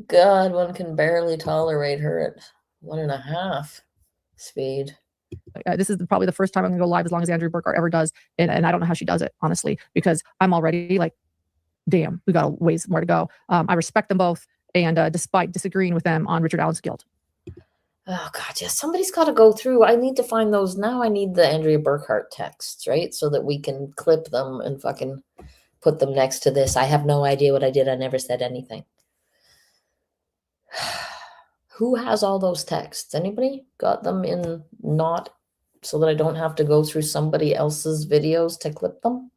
God, one can barely tolerate her at 1.5 speed. This is probably the first time I'm going to go live as long as Andrea Burkhart ever does. And I don't know how she does it, honestly, because I'm already like damn, we got a ways more to go. I respect them both, and despite disagreeing with them on Richard Allen's guilt. Oh God, yeah. Somebody's got to go through. I need to find those now. I need the Andrea Burkhart texts, right? So that we can clip them and fucking put them next to this. I have no idea what I did. I never said anything. Who has all those texts? Anybody got them in not so that I don't have to go through somebody else's videos to clip them?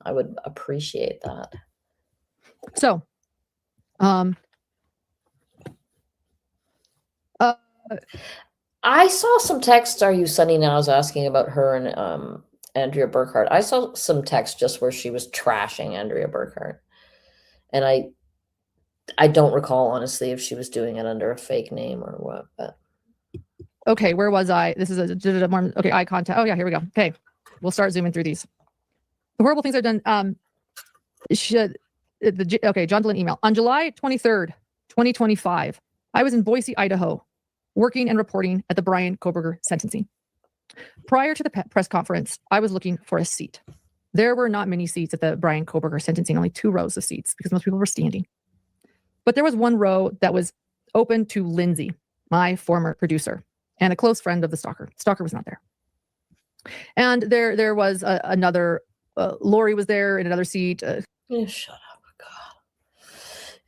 I would appreciate that. So, I saw some texts. Are you Sunny now? I was asking about her and Andrea Burkhart. I saw some text just where she was trashing Andrea Burkhart, and I don't recall honestly if she was doing it under a fake name or what. But okay, where was I? This is a more okay eye contact. Oh yeah, here we go. Okay, we'll start zooming through these. The horrible things I've done. John Dehlin email on July 23rd, 2025. I was in Boise, Idaho, working and reporting at the Brian Kohberger sentencing. Prior to the press conference, I was looking for a seat. There were not many seats at the Brian Kohberger sentencing, only 2 rows of seats because most people were standing. But there was one row that was open to Lindsay, my former producer, and a close friend of the stalker. Stalker was not there. And there was another, Lori was there in another seat. Shut up.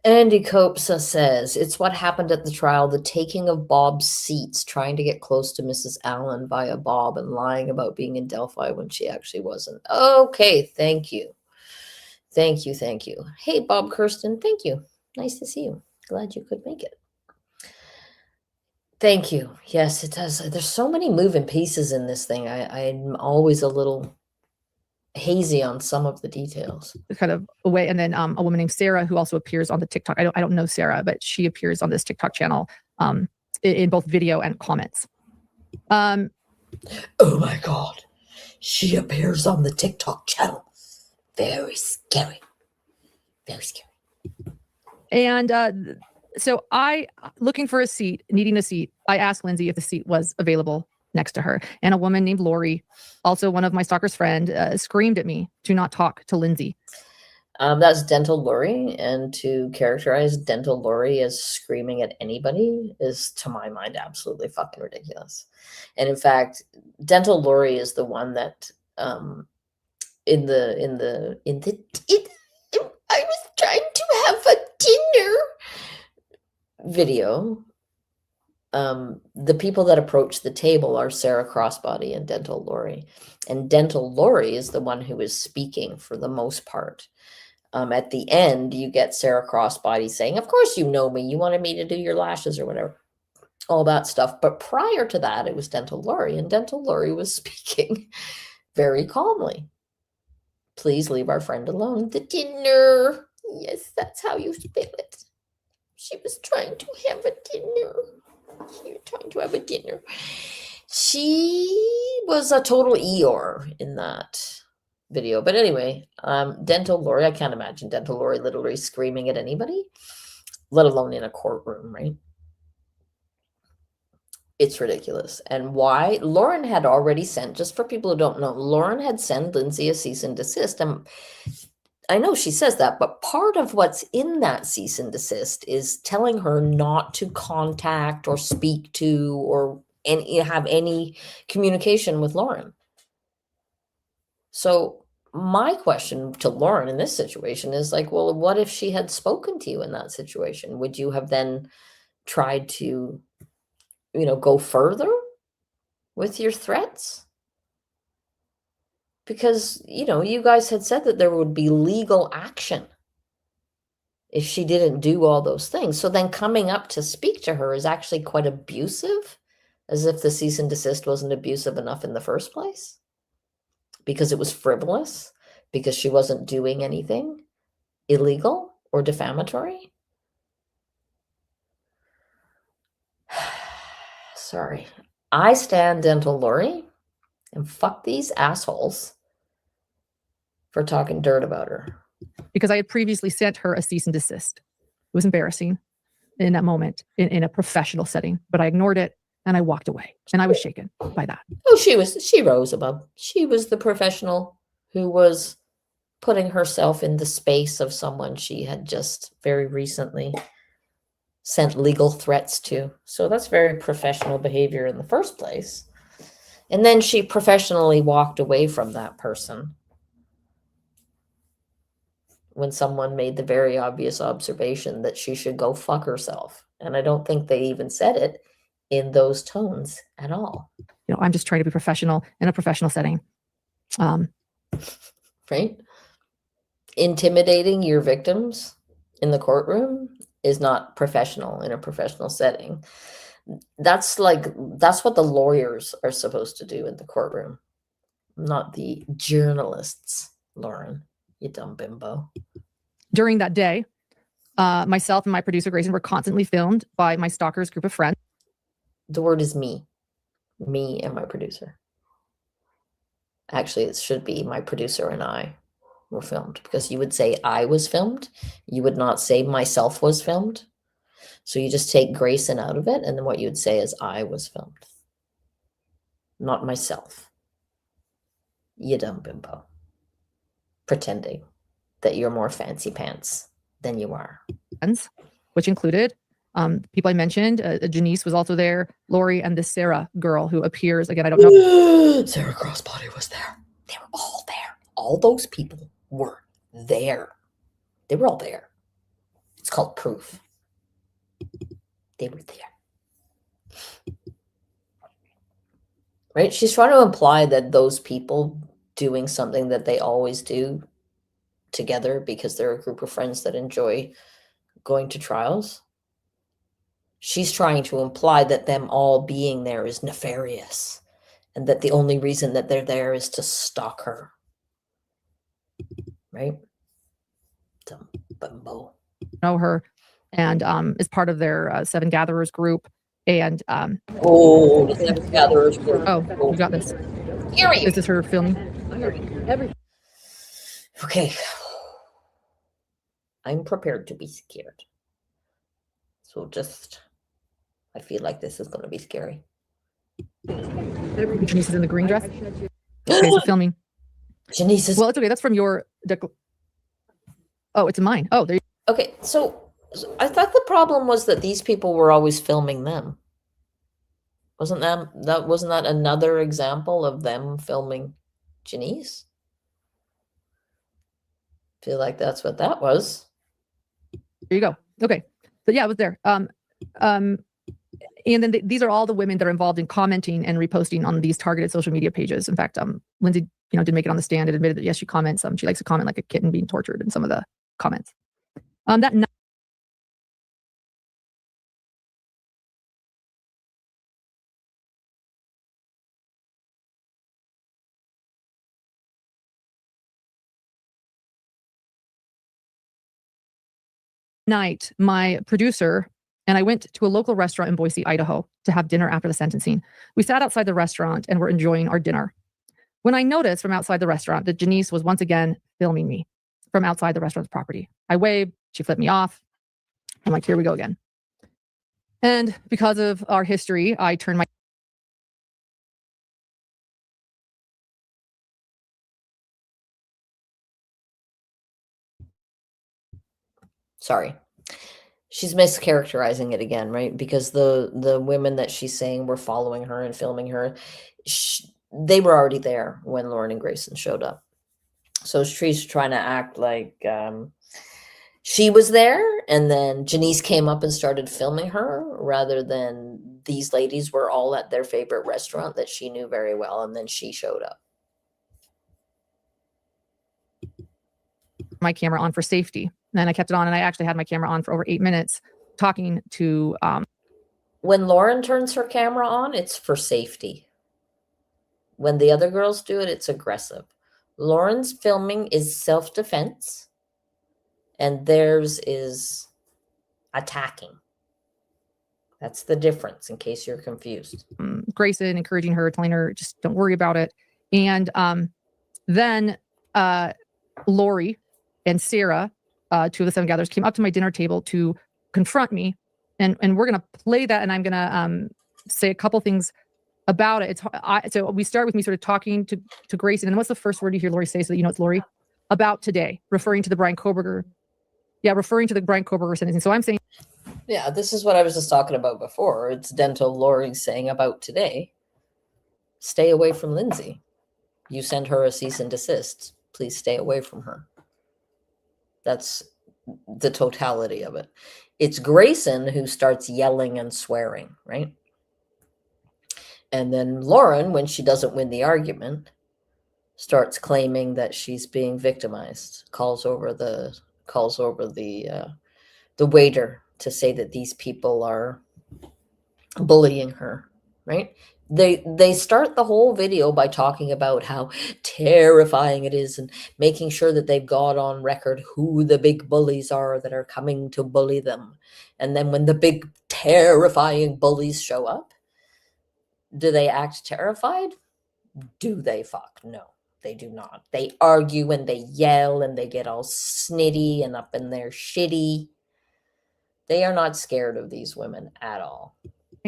Andy Copsa says, it's what happened at the trial, the taking of Bob's seats, trying to get close to Mrs. Allen via Bob and lying about being in Delphi when she actually wasn't. Okay, thank you. Thank you. Hey, Bob Kirsten, thank you. Nice to see you. Glad you could make it. Thank you. Yes, it does. There's so many moving pieces in this thing. I'm always a little hazy on some of the details. Kind of away. And then a woman named Sarah, who also appears on the TikTok. I don't know Sarah, but she appears on this TikTok channel in both video and comments. Oh my God. She appears on the TikTok channel. Very scary. Very scary. And so I, looking for a seat, needing a seat, I asked Lindsay if the seat was available next to her. And a woman named Lori, also one of my stalker's friend, screamed at me to not talk to Lindsay. That's Dental Lori, and to characterize Dental Lori as screaming at anybody is, to my mind, absolutely fucking ridiculous. And in fact, Dental Lori is the one that I was trying to have a dinner video. The people that approach the table are Sarah Crossbody and Dental Lori. And Dental Lori is the one who is speaking for the most part. At the end, you get Sarah Crossbody saying, of course you know me, you wanted me to do your lashes or whatever. All that stuff. But prior to that, it was Dental Lori, and Dental Lori was speaking very calmly. Please leave our friend alone. The dinner. Yes, that's how you spell it. She was trying to have a dinner. She was a total Eeyore in that video. But anyway, Dental Lori, I can't imagine Dental Lori literally screaming at anybody, let alone in a courtroom, right? It's ridiculous. And why? Lauren had already sent, just for people who don't know, Lauren had sent Lindsay a cease and desist. And I know she says that, but part of what's in that cease and desist is telling her not to contact or speak to or have any communication with Lauren. So my question to Lauren in this situation is like, well, what if she had spoken to you in that situation? Would you have then tried to, go further with your threats? Because, you guys had said that there would be legal action if she didn't do all those things. So then coming up to speak to her is actually quite abusive, as if the cease and desist wasn't abusive enough in the first place, because it was frivolous, because she wasn't doing anything illegal or defamatory. Sorry. I stand Dental Lori, and fuck these assholes for talking dirt about her. Because I had previously sent her a cease and desist. It was embarrassing in that moment in a professional setting, but I ignored it and I walked away, and I was shaken by that. Oh, she rose above. She was the professional who was putting herself in the space of someone she had just very recently sent legal threats to. So that's very professional behavior in the first place. And then she professionally walked away from that person when someone made the very obvious observation that she should go fuck herself. And I don't think they even said it in those tones at all. You know, I'm just trying to be professional in a professional setting. Right? Intimidating your victims in the courtroom is not professional in a professional setting. That's what the lawyers are supposed to do in the courtroom, not the journalists, Lauren, you dumb bimbo. During that day, myself and my producer Grayson were constantly filmed by my stalker's group of friends. The word is me and my producer. Actually, it should be my producer and I were filmed, because you would say I was filmed. You would not say myself was filmed. So you just take Grayson out of it, and then what you would say is I was filmed, not myself. You dumb bimbo. Pretending that you're more fancy pants than you are. Which included people I mentioned. Janice was also there, Lori, and this Sarah girl who appears, again, I don't know. Sarah Crossbody was there. They were all there. All those people were there. They were all there. It's called proof. They were there. Right? She's trying to imply that those people doing something that they always do together because they're a group of friends that enjoy going to trials. She's trying to imply that them all being there is nefarious, and that the only reason that they're there is to stalk her. Right? Dumb bumbo. Know her, and is part of their Seven Gatherers group. And the Seven Gatherers group. Oh, you got this. Eerie. Is this her filming? Okay. I'm prepared to be scared. So I feel like this is going to be scary. Janice is in the green dress. Okay, so filming. Janice is... Well, it's okay. That's from your... Oh, it's in mine. Oh, there you... Okay, so I thought the problem was that these people were always filming them. Wasn't that another example of them filming Janice? Feel like that's what that was. There you go. Okay. So yeah, it was there. And then these are all the women that are involved in commenting and reposting on these targeted social media pages. In fact, Lindsay, did make it on the stand and admitted that yes, she comments. She likes to comment like a kitten being tortured in some of the comments. That night, my producer and I went to a local restaurant in Boise, Idaho, to have dinner after the sentencing. We sat outside the restaurant and were enjoying our dinner, when I noticed from outside the restaurant that Janice was once again filming me from outside the restaurant's property. I waved, she flipped me off. I'm like, here we go again. And because of our history, I turned my... Sorry. She's mischaracterizing it again, right? Because the women that she's saying were following her and filming her, they were already there when Lauren and Grayson showed up. So she's trying to act like she was there, and then Janice came up and started filming her, rather than these ladies were all at their favorite restaurant that she knew very well, and then she showed up. My camera on for safety. And I kept it on, and I actually had my camera on for over 8 minutes talking to... When Lauren turns her camera on, it's for safety. When the other girls do it, it's aggressive. Lauren's filming is self-defense, and theirs is attacking. That's the difference, in case you're confused. Grayson encouraging her, telling her, just don't worry about it. And then Lori and Sarah, two of the Seven Gatherers, came up to my dinner table to confront me, and we're gonna play that, and I'm gonna say a couple things about it. So we start with me sort of talking to Grayson, and what's the first word you hear Lori say so that you know it's Lori? about today, referring to the Brian Koberger. Yeah, referring to the Brian Koberger sentencing. So I'm saying, Yeah, this is what I was just talking about before. It's Dental Lori saying about today, stay away from Lindsay. You send her a cease and desist. Please stay away from her. That's the totality of it. It's Grayson who starts yelling and swearing, right? And then Lauren, when she doesn't win the argument, starts claiming that she's being victimized, calls over the waiter to say that these people are bullying her, right? They start the whole video by talking about how terrifying it is and making sure that they've got on record who the big bullies are that are coming to bully them. And then when the big terrifying bullies show up, do they act terrified? Do they? Fuck no, they do not. They argue and they yell and they get all snitty and up in their shitty. They are not scared of these women at all.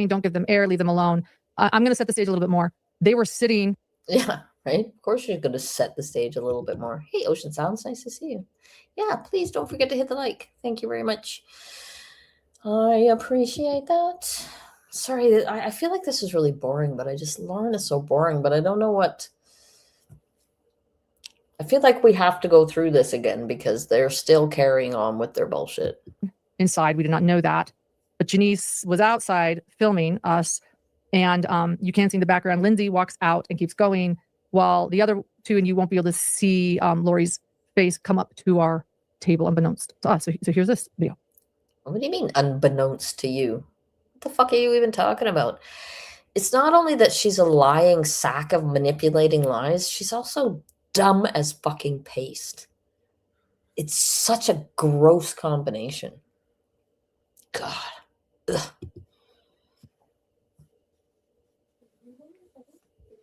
don't give them air, leave them alone. I'm going to set the stage a little bit more. They were sitting. Yeah, right? Of course you're going to set the stage a little bit more. Hey, Ocean Sounds, nice to see you. Yeah, please don't forget to hit the like. Thank you very much. I appreciate that. Sorry, I feel like this is really boring, but Lauren is so boring, but I don't know what. I feel like we have to go through this again because they're still carrying on with their bullshit. Inside, we did not know that. But Janice was outside filming us. And you can see in the background, Lindsay walks out and keeps going while the other two, and you won't be able to see Lori's face come up to our table unbeknownst to us. So here's this video. What do you mean unbeknownst to you? What the fuck are you even talking about? It's not only that she's a lying sack of manipulating lies, she's also dumb as fucking paste. It's such a gross combination. God. Ugh.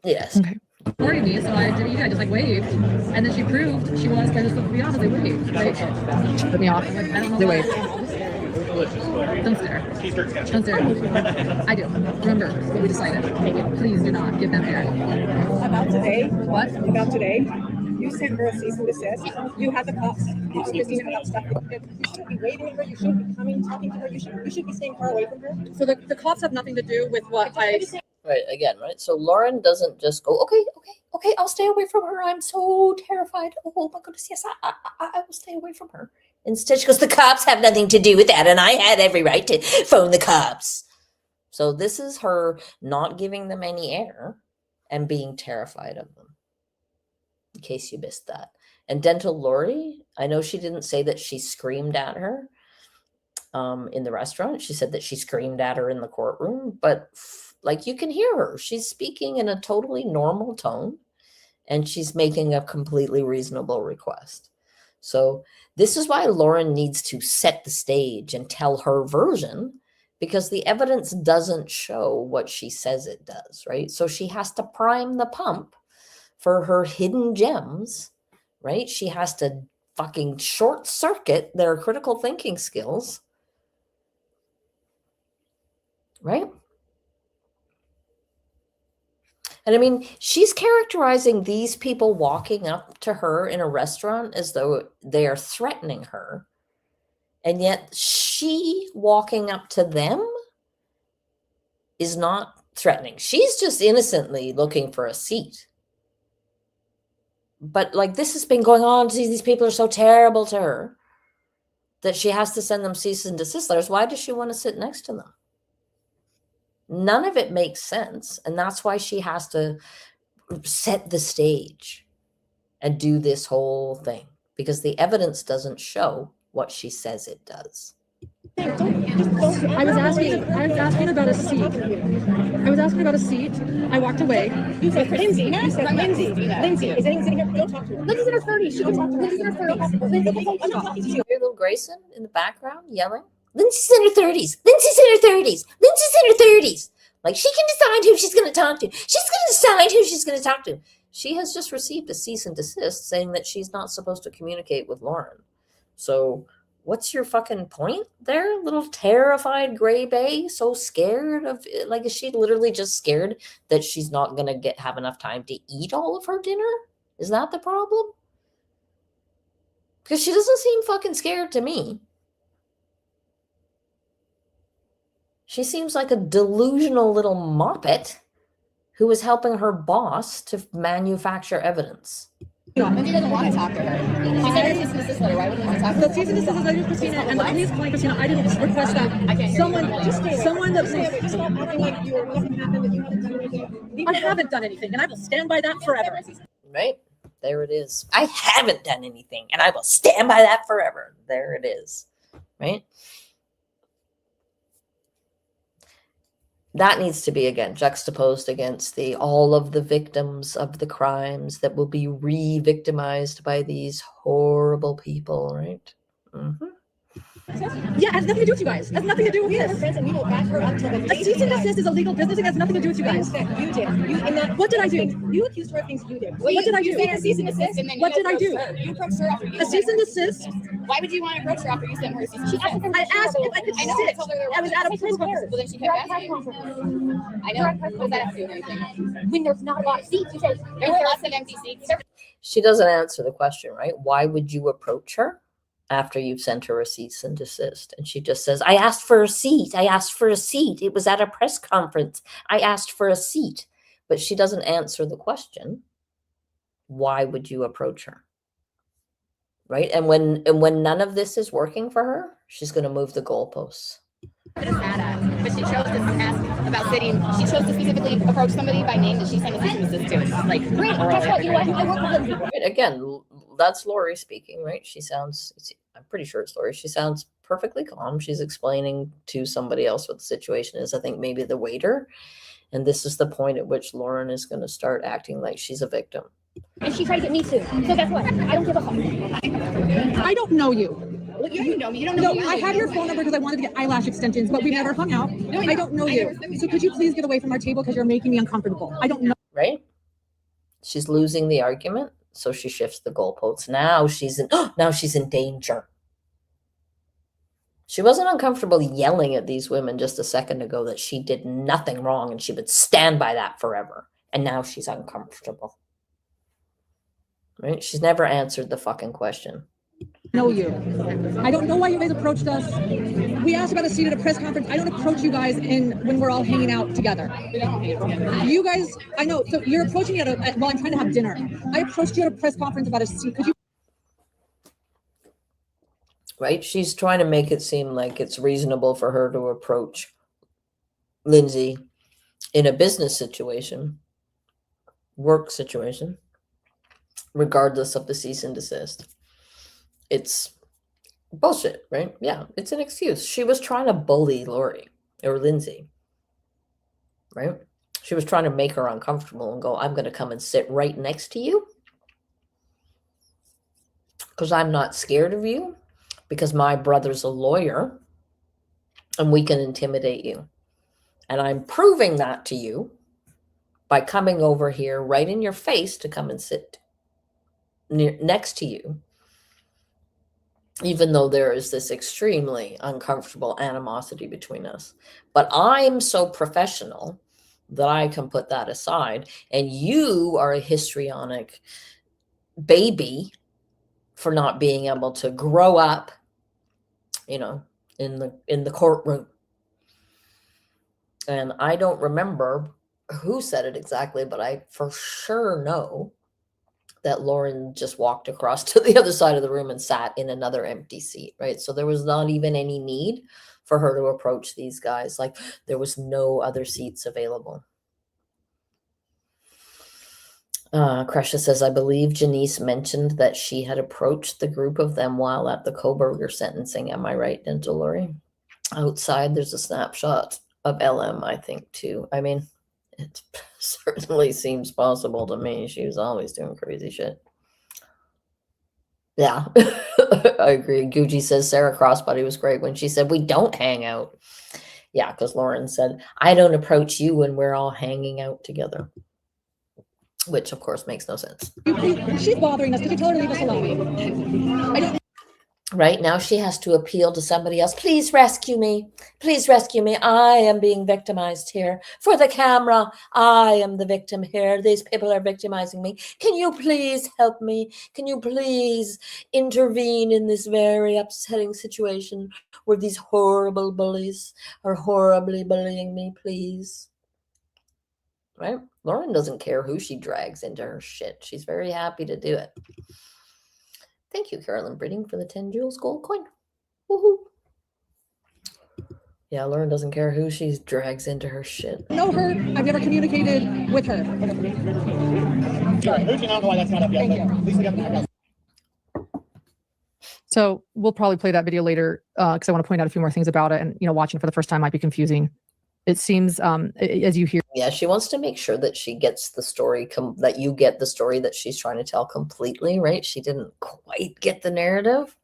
Yes. Okay. Recording me, so I did. I just like waved, and then she proved she was kind of supposed to be off. They waved. Right? Put me off. I don't know. They waved. Don't stare. Don't stare. I do. Remember what we decided. Please do not give them air. About today? What? About today? You sent her a cease and desist. You had the cops. Christina about stuff. You shouldn't be waving at her. You shouldn't be coming, talking to her. You should be staying far away from her. So the cops have nothing to do with what I. Right, again, right? So Lauren doesn't just go, okay, I'll stay away from her. I'm so terrified. Oh my goodness, yes, I will stay away from her. Instead, she goes, the cops have nothing to do with that, and I had every right to phone the cops. So this is her not giving them any air and being terrified of them, in case you missed that. And Dental Lori, I know she didn't say that she screamed at her in the restaurant. She said that she screamed at her in the courtroom, but like you can hear her. She's speaking in a totally normal tone and she's making a completely reasonable request. So this is why Lauren needs to set the stage and tell her version, because the evidence doesn't show what she says it does, right? So she has to prime the pump for her hidden gems, right? She has to fucking short circuit their critical thinking skills, right? And I mean, she's characterizing these people walking up to her in a restaurant as though they are threatening her. And yet she walking up to them is not threatening. She's just innocently looking for a seat. But like this has been going on. These people are so terrible to her that she has to send them cease and desist letters. Why does she want to sit next to them? None of it makes sense. And that's why she has to set the stage and do this whole thing, because the evidence doesn't show what she says it does. I was asking about a seat. I walked away. You said Lindsay. You said Lindsay. Lindsay. Is anyone sitting here? Don't talk to her. Lindsay's in her 30s. She can talk to her. Lindsay's in her 30s. I'm not talking to you. Hear little Grayson in the background yelling, Lindsay's in her 30s. Lindsay's in her 30s. Lindsay's in her 30s. Like she can decide who she's going to talk to. She's going to decide who she's going to talk to. She has just received a cease and desist saying that she's not supposed to communicate with Lauren. So what's your fucking point there? Little terrified gray bay, so scared of it. Like, is she literally just scared that she's not going to have enough time to eat all of her dinner? Is that the problem? Because she doesn't seem fucking scared to me. She seems like a delusional little moppet who was helping her boss to manufacture evidence. Lindsay doesn't want to talk to her. She said her cease and desist letter. Why wouldn't Lindsay talk to her? The cease and desist is under Christina, and the police calling Christina. I didn't request that. I can't hear Someone, you. someone that Just stop acting like you nothing happened, that you haven't done anything. I haven't done anything, and I will stand by that forever. Right? There it is. I haven't done anything, and I will stand by that forever. There it is. Right? That needs to be, again, juxtaposed against all of the victims of the crimes that will be re-victimized by these horrible people, right? Mm-hmm. Yeah, it has nothing to do with you guys. It has nothing to do with this. Friends, and we will back her up till the A cease and desist is a legal business. It has nothing to do with you guys. You did. You in that. What did I do? You accused her of things you did. Well, What did I you do? said her cease and desist, and then What you did I do? approached her. You approached her after you A sent cease her and desist? Why would you want to approach her after you sent her a cease and desist? I asked if I could I know. I sit. told her there I was at a press conference. Well, then she kept asking. I know. What does that have to do with anything? When there's not a lot of seats, you say There were lots of empty seats. She doesn't answer the question, right? Why would you approach her after you've sent her a cease and desist? And she just says, I asked for a seat. I asked for a seat. It was at a press conference. I asked for a seat. But she doesn't answer the question. Why would you approach her? Right? And when none of this is working for her, she's going to move the goalposts. But she chose to ask about sitting. She chose to specifically approach somebody by name that she sent a cease and desist to. Like, great. Guess what? You know what? I work with Lindsay. Right? Again, that's Lori speaking, right? She sounds, I'm pretty sure it's Lori. She sounds perfectly calm. She's explaining to somebody else what the situation is. I think maybe the waiter. And this is the point at which Lauren is going to start acting like she's a victim. And she tried to get me too. So guess what? I don't give a fuck. I don't know you. well, you know me. You don't know No, me. I have your phone number because I wanted to get eyelash extensions, but we never hung out. I don't know you. So could you please get away from our table because you're making me uncomfortable? I don't know. Right? She's losing the argument, so she shifts the goalposts. Now she's in danger. She wasn't uncomfortable yelling at these women just a second ago that she did nothing wrong and she would stand by that forever. And now she's uncomfortable. Right? She's never answered the fucking question. Know you. I don't know why you guys approached us. We asked about a seat at a press conference. I don't approach you guys when we're all hanging out together. You guys, I know. So you're approaching me while I'm trying to have dinner. I approached you at a press conference about a seat. Could you? Right? She's trying to make it seem like it's reasonable for her to approach Lindsay in a business situation, work situation, regardless of the cease and desist. It's bullshit, right? Yeah, it's an excuse. She was trying to bully Lori or Lindsay, right? She was trying to make her uncomfortable and go, I'm going to come and sit right next to you because I'm not scared of you, because my brother's a lawyer and we can intimidate you. And I'm proving that to you by coming over here right in your face to come and sit next to you, even though there is this extremely uncomfortable animosity between us. But I'm so professional that I can put that aside. And you are a histrionic baby for not being able to grow up, you know, in the courtroom. And I don't remember who said it exactly, but I for sure know that Lauren just walked across to the other side of the room and sat in another empty seat, right? So there was not even any need for her to approach these guys. Like there was no other seats available. Kresha says, I believe Janice mentioned that she had approached the group of them while at the Koberger sentencing. Am I right, Dental Lori? Outside, there's a snapshot of LM, I think, too. I mean, it certainly seems possible to me. She was always doing crazy shit. Yeah, I agree. Gucci says Sarah Crossbody was great when she said, we don't hang out. Yeah, because Lauren said, I don't approach you when we're all hanging out together. Which, of course, makes no sense. She's bothering us. Could you tell her to leave us alone? I don't. Right now, she has to appeal to somebody else. Please rescue me. Please rescue me. I am being victimized here. For the camera, I am the victim here. These people are victimizing me. Can you please help me? Can you please intervene in this very upsetting situation where these horrible bullies are horribly bullying me, please? Right? Lauren doesn't care who she drags into her shit. She's very happy to do it. Thank you, Carolyn Breeding, for the 10 jewels gold coin. Woohoo. Yeah, Lauren doesn't care who she drags into her shit. Know her. I've never communicated with her. Sorry, I don't know why that's not up yet. But at least we got the back up. So we'll probably play that video later because I want to point out a few more things about it. And, watching for the first time might be confusing. It seems, as you hear. Yeah, she wants to make sure that she gets the story, that you get the story that she's trying to tell completely, right? She didn't quite get the narrative.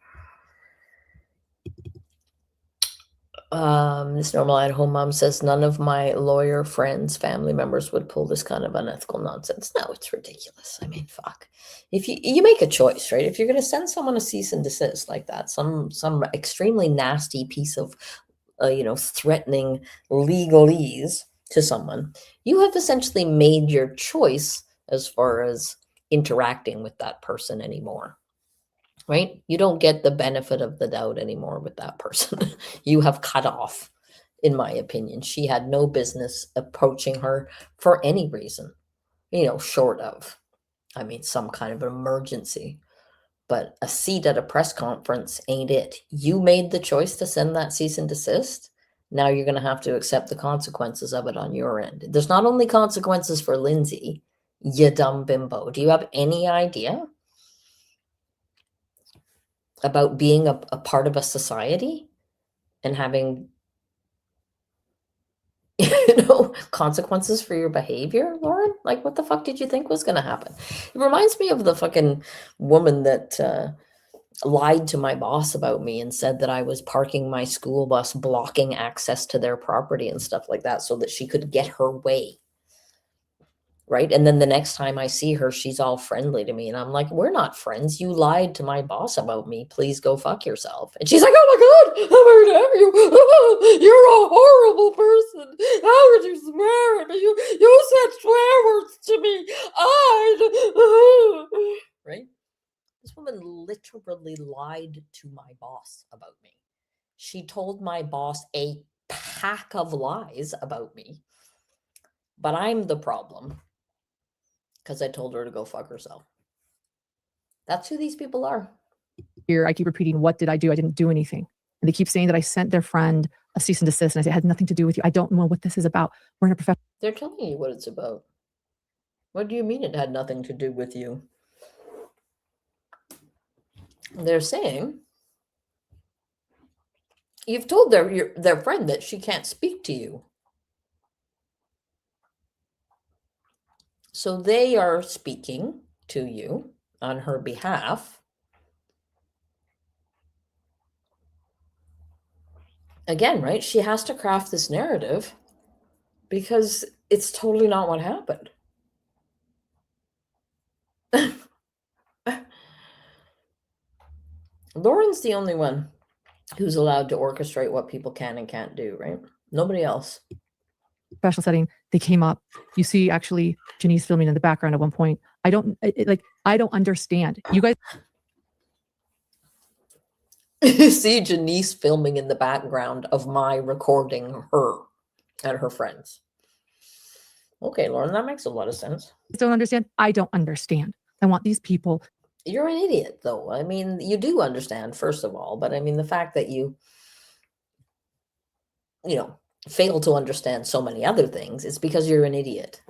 This normal Idaho mom says, none of my lawyer friends, family members would pull this kind of unethical nonsense. No, it's ridiculous. I mean, fuck. If you make a choice, right? If you're going to send someone a cease and desist like that, some extremely nasty piece of, threatening legalese to someone, you have essentially made your choice as far as interacting with that person anymore. Right? You don't get the benefit of the doubt anymore with that person. You have cut off, in my opinion. She had no business approaching her for any reason, short of, some kind of emergency. But a seat at a press conference ain't it. You made the choice to send that cease and desist. Now you're going to have to accept the consequences of it on your end. There's not only consequences for Lindsay, you dumb bimbo. Do you have any idea about being a part of a society and having, consequences for your behavior, Lauren? Like, what the fuck did you think was going to happen? It reminds me of the fucking woman that lied to my boss about me and said that I was parking my school bus, blocking access to their property and stuff like that so that she could get her way. Right? And then the next time I see her, she's all friendly to me. And I'm like, we're not friends. You lied to my boss about me. Please go fuck yourself. And she's like, oh my God, how dare you? You're a horrible person. How would you swear at me? You said swear words to me. Right? This woman literally lied to my boss about me. She told my boss a pack of lies about me. But I'm the problem. Because I told her to go fuck herself. That's who these people are. Here, I keep repeating, what did I do? I didn't do anything. And they keep saying that I sent their friend a cease and desist. And I say, it had nothing to do with you. I don't know what this is about. We're in a professional. They're telling you what it's about. What do you mean it had nothing to do with you? They're saying you've told their friend that she can't speak to you. So they are speaking to you on her behalf. Again, right? She has to craft this narrative because it's totally not what happened. Lauren's the only one who's allowed to orchestrate what people can and can't do, right? Nobody else. Professional setting, they came up. You see, actually, Janice filming in the background at one point. I don't understand. You guys see Janice filming in the background of my recording her and her friends. Okay, Lauren, that makes a lot of sense. don't understand. I don't understand. I want these people. You're an idiot, though. I mean, you do understand, first of all, but I mean, the fact that you fail to understand so many other things is because you're an idiot.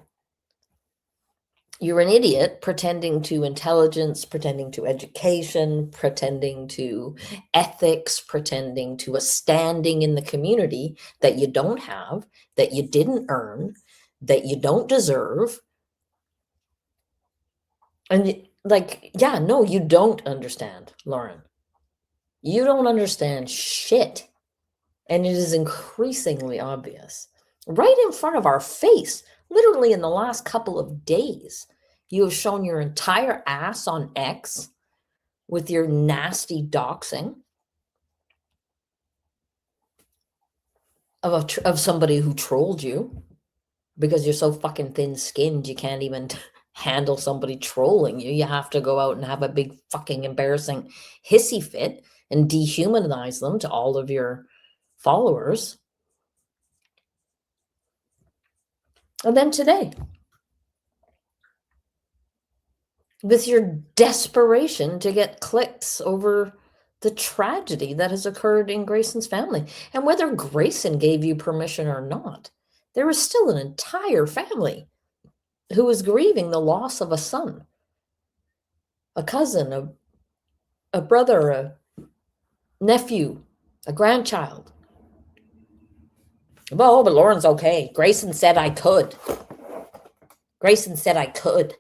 You're an idiot pretending to intelligence, pretending to education, pretending to ethics, pretending to a standing in the community that you don't have, that you didn't earn, that you don't deserve. And you don't understand, Lauren. You don't understand shit. And it is increasingly obvious. Right in front of our face, literally in the last couple of days, you have shown your entire ass on X with your nasty doxing, of somebody who trolled you because you're so fucking thin-skinned you can't even handle somebody trolling you. You have to go out and have a big fucking embarrassing hissy fit and dehumanize them to all of your followers. And then today, with your desperation to get clicks over the tragedy that has occurred in Grayson's family. And whether Grayson gave you permission or not, there is still an entire family who is grieving the loss of a son, a cousin, a brother, a nephew, a grandchild. Oh, but Lauren's okay. Grayson said I could. Grayson said I could.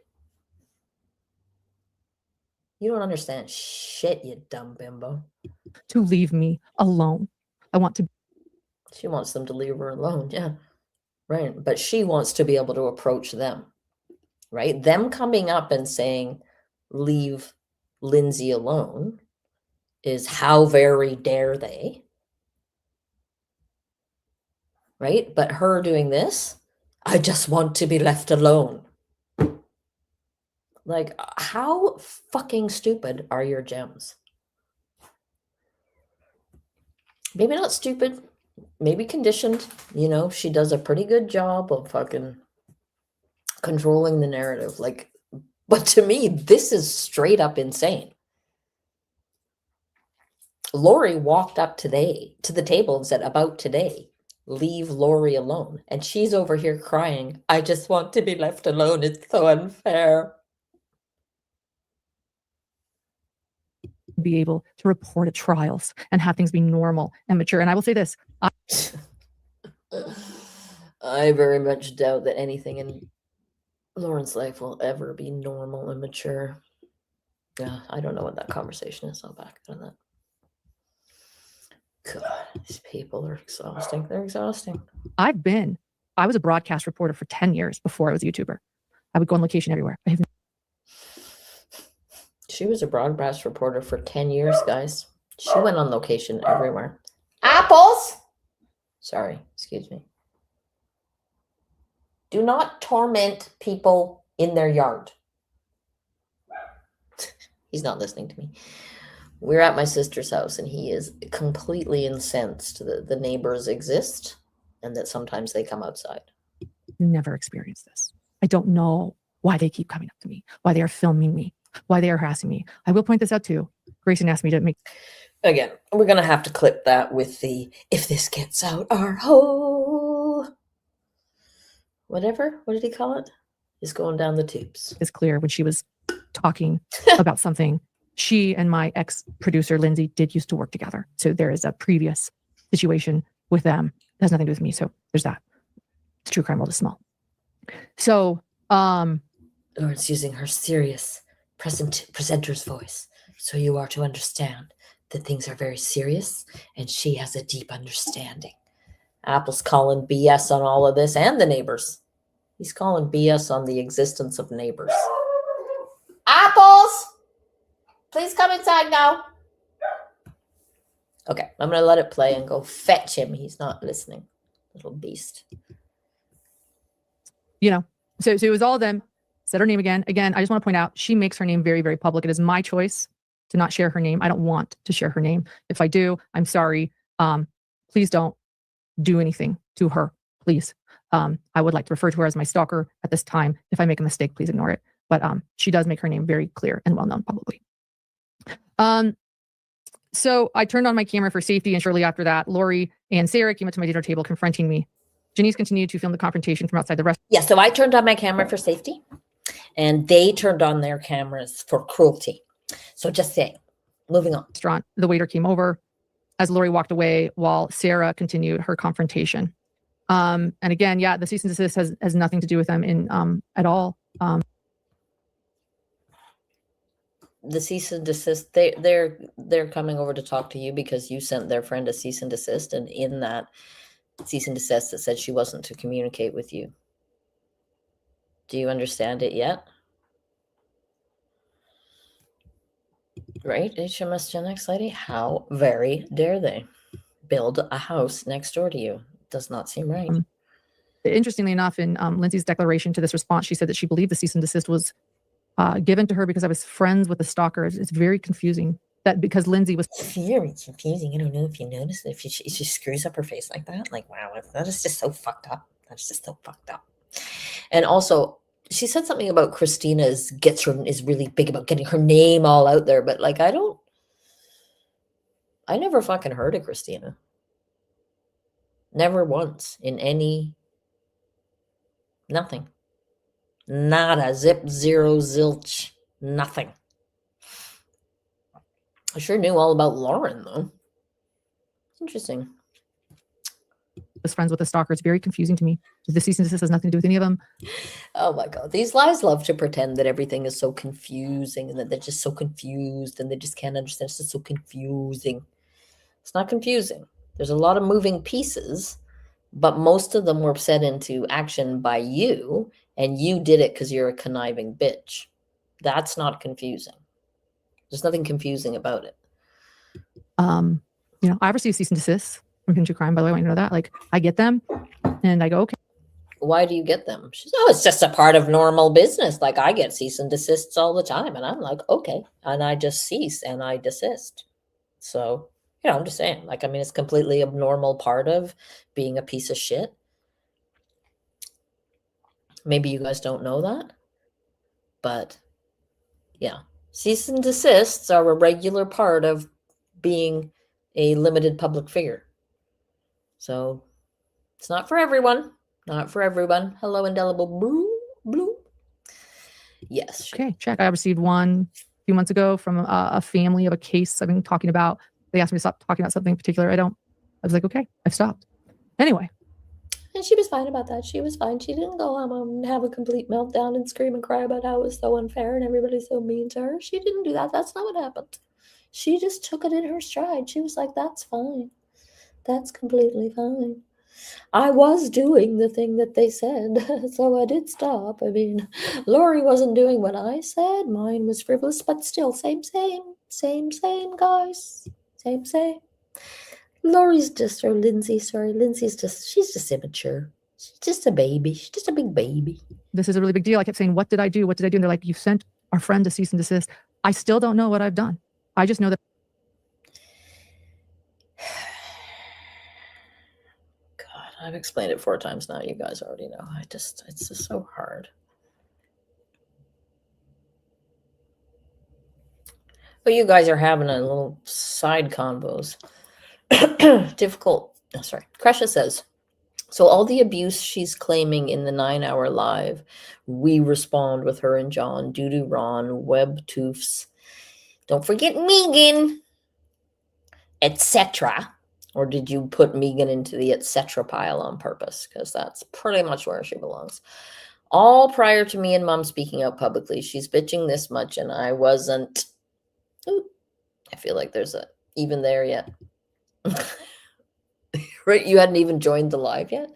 You don't understand shit, you dumb bimbo. To leave me alone. I want to. She wants them to leave her alone, yeah. Right, but she wants to be able to approach them, right? Them coming up and saying, leave Lindsay alone is how very dare they, right? But her doing this, I just want to be left alone. Like, how fucking stupid are your gems? Maybe not stupid, maybe conditioned. You know, she does a pretty good job of fucking controlling the narrative. Like, but to me, this is straight up insane. Lori walked up today to the table and said, about today, leave Lori alone. And she's over here crying, I just want to be left alone. It's so unfair. Be able to report at trials and have things be normal and mature. And I will say this. I very much doubt that anything in Lauren's life will ever be normal and mature. Yeah, I don't know what that conversation is. I'll back out of that. God, these people are exhausting. They're exhausting. I was a broadcast reporter for 10 years before I was a YouTuber. I would go on location everywhere. She was a broadcast reporter for 10 years, guys. She went on location everywhere. Apples! Sorry, excuse me. Do not torment people in their yard. He's not listening to me. We're at my sister's house and he is completely incensed that the neighbors exist and that sometimes they come outside. Never experienced this. I don't know why they keep coming up to me, why they are filming me, why they are harassing me. I will point this out too. Grayson asked me to make. Again, we're going to have to clip that with the, if this gets out, our whole, whatever, what did he call it? Is going down the tubes. It's clear when she was talking about something. She and my ex-producer, Lindsay, did used to work together. So there is a previous situation with them. It has nothing to do with me. So there's that. It's true crime world is small. So, Lauren's using her serious presenter's voice. So you are to understand that things are very serious and she has a deep understanding. Apple's calling BS on all of this and the neighbors. He's calling BS on the existence of neighbors. Apples! Please come inside now. Okay, I'm going to let it play and go fetch him. He's not listening. Little beast. You know, so it was all of them. Said her name again. Again, I just want to point out, she makes her name very, very public. It is my choice to not share her name. I don't want to share her name. If I do, I'm sorry. Please don't do anything to her, please. I would like to refer to her as my stalker at this time. If I make a mistake, please ignore it. But she does make her name very clear and well known publicly. So I turned on my camera for safety, and shortly after that, Lori and Sarah came up to my dinner table confronting me. Janice continued to film the confrontation from outside the restaurant. Yeah, so I turned on my camera for safety, and they turned on their cameras for cruelty. So just saying, moving on. The waiter came over as Lori walked away while Sarah continued her confrontation. And again, yeah, the cease and desist has nothing to do with them in at all. The cease and desist, they're coming over to talk to you because you sent their friend a cease and desist, and in that cease and desist it said she wasn't to communicate with you. Do you understand it yet? Right, HMS Gen X lady? How very dare they build a house next door to you? does not seem right. Interestingly enough, in Lindsay's declaration to this response, she said that she believed the cease and desist was given to her because I was friends with the stalker. It's very confusing that because Lindsay was Very confusing. I don't know if you noticed if she screws up her face like that. Like, wow, that is just so fucked up. That's just so fucked up. And also, she said something about Christina is really big about getting her name all out there, but like I never fucking heard of Christina. Never once in any nothing. Nada, zip, zero, zilch, nothing. I sure knew all about Lauren though. Interesting. was friends with the stalker. It's very confusing to me. The cease and desist has nothing to do with any of them. Oh my God. These lies love to pretend that everything is so confusing and that they're just so confused and they just can't understand. It's just so confusing. It's not confusing. There's a lot of moving pieces, but most of them were set into action by you, and you did it because you're a conniving bitch. That's not confusing. There's nothing confusing about it. I've received cease and desist from True Crime, by the way. I want you to know that. Like, I get them and I go, okay. Why do you get them? She's, oh, it's just a part of normal business. Like, I get cease and desists all the time. And I'm like, okay. And I just cease and I desist. So, I'm just saying, like, I mean, it's completely a normal part of being a piece of shit. Maybe you guys don't know that. But, yeah. Cease and desists are a regular part of being a limited public figure. So, it's not for everyone. Not for everyone. Hello, indelible blue. Yes. Okay, check. I received one a few months ago from a family of a case I've been talking about. They asked me to stop talking about something in particular. I was like, okay, I've stopped. Anyway. And she was fine about that. She was fine. She didn't go home and have a complete meltdown and scream and cry about how it was so unfair and everybody's so mean to her. She didn't do that. That's not what happened. She just took it in her stride. She was like, that's fine. That's completely fine. I was doing the thing that they said, so I did stop. I mean, Lori wasn't doing what I said. Mine was frivolous, but still, same, guys. Same. Lori's just, or Lindsay, sorry. Lindsay's just, she's just immature. She's just a baby. She's just a big baby. This is a really big deal. I kept saying, what did I do? And they're like, you sent our friend to cease and desist. I still don't know what I've done. I just know that. I've explained it 4 times now. You guys already know. It's just so hard. But you guys are having a little side convos. Difficult. Oh, sorry. Kresha says, so all the abuse she's claiming in the 9-hour live, we respond with her and John, Doo-Doo Ron, Web Toofs. Don't forget Megan, etc. Or did you put Megan into the etc. pile on purpose? Because that's pretty much where she belongs. All prior to me and Mom speaking out publicly. She's bitching this much and I wasn't. Ooh, I feel like there's a even there yet. Right? You hadn't even joined the live yet?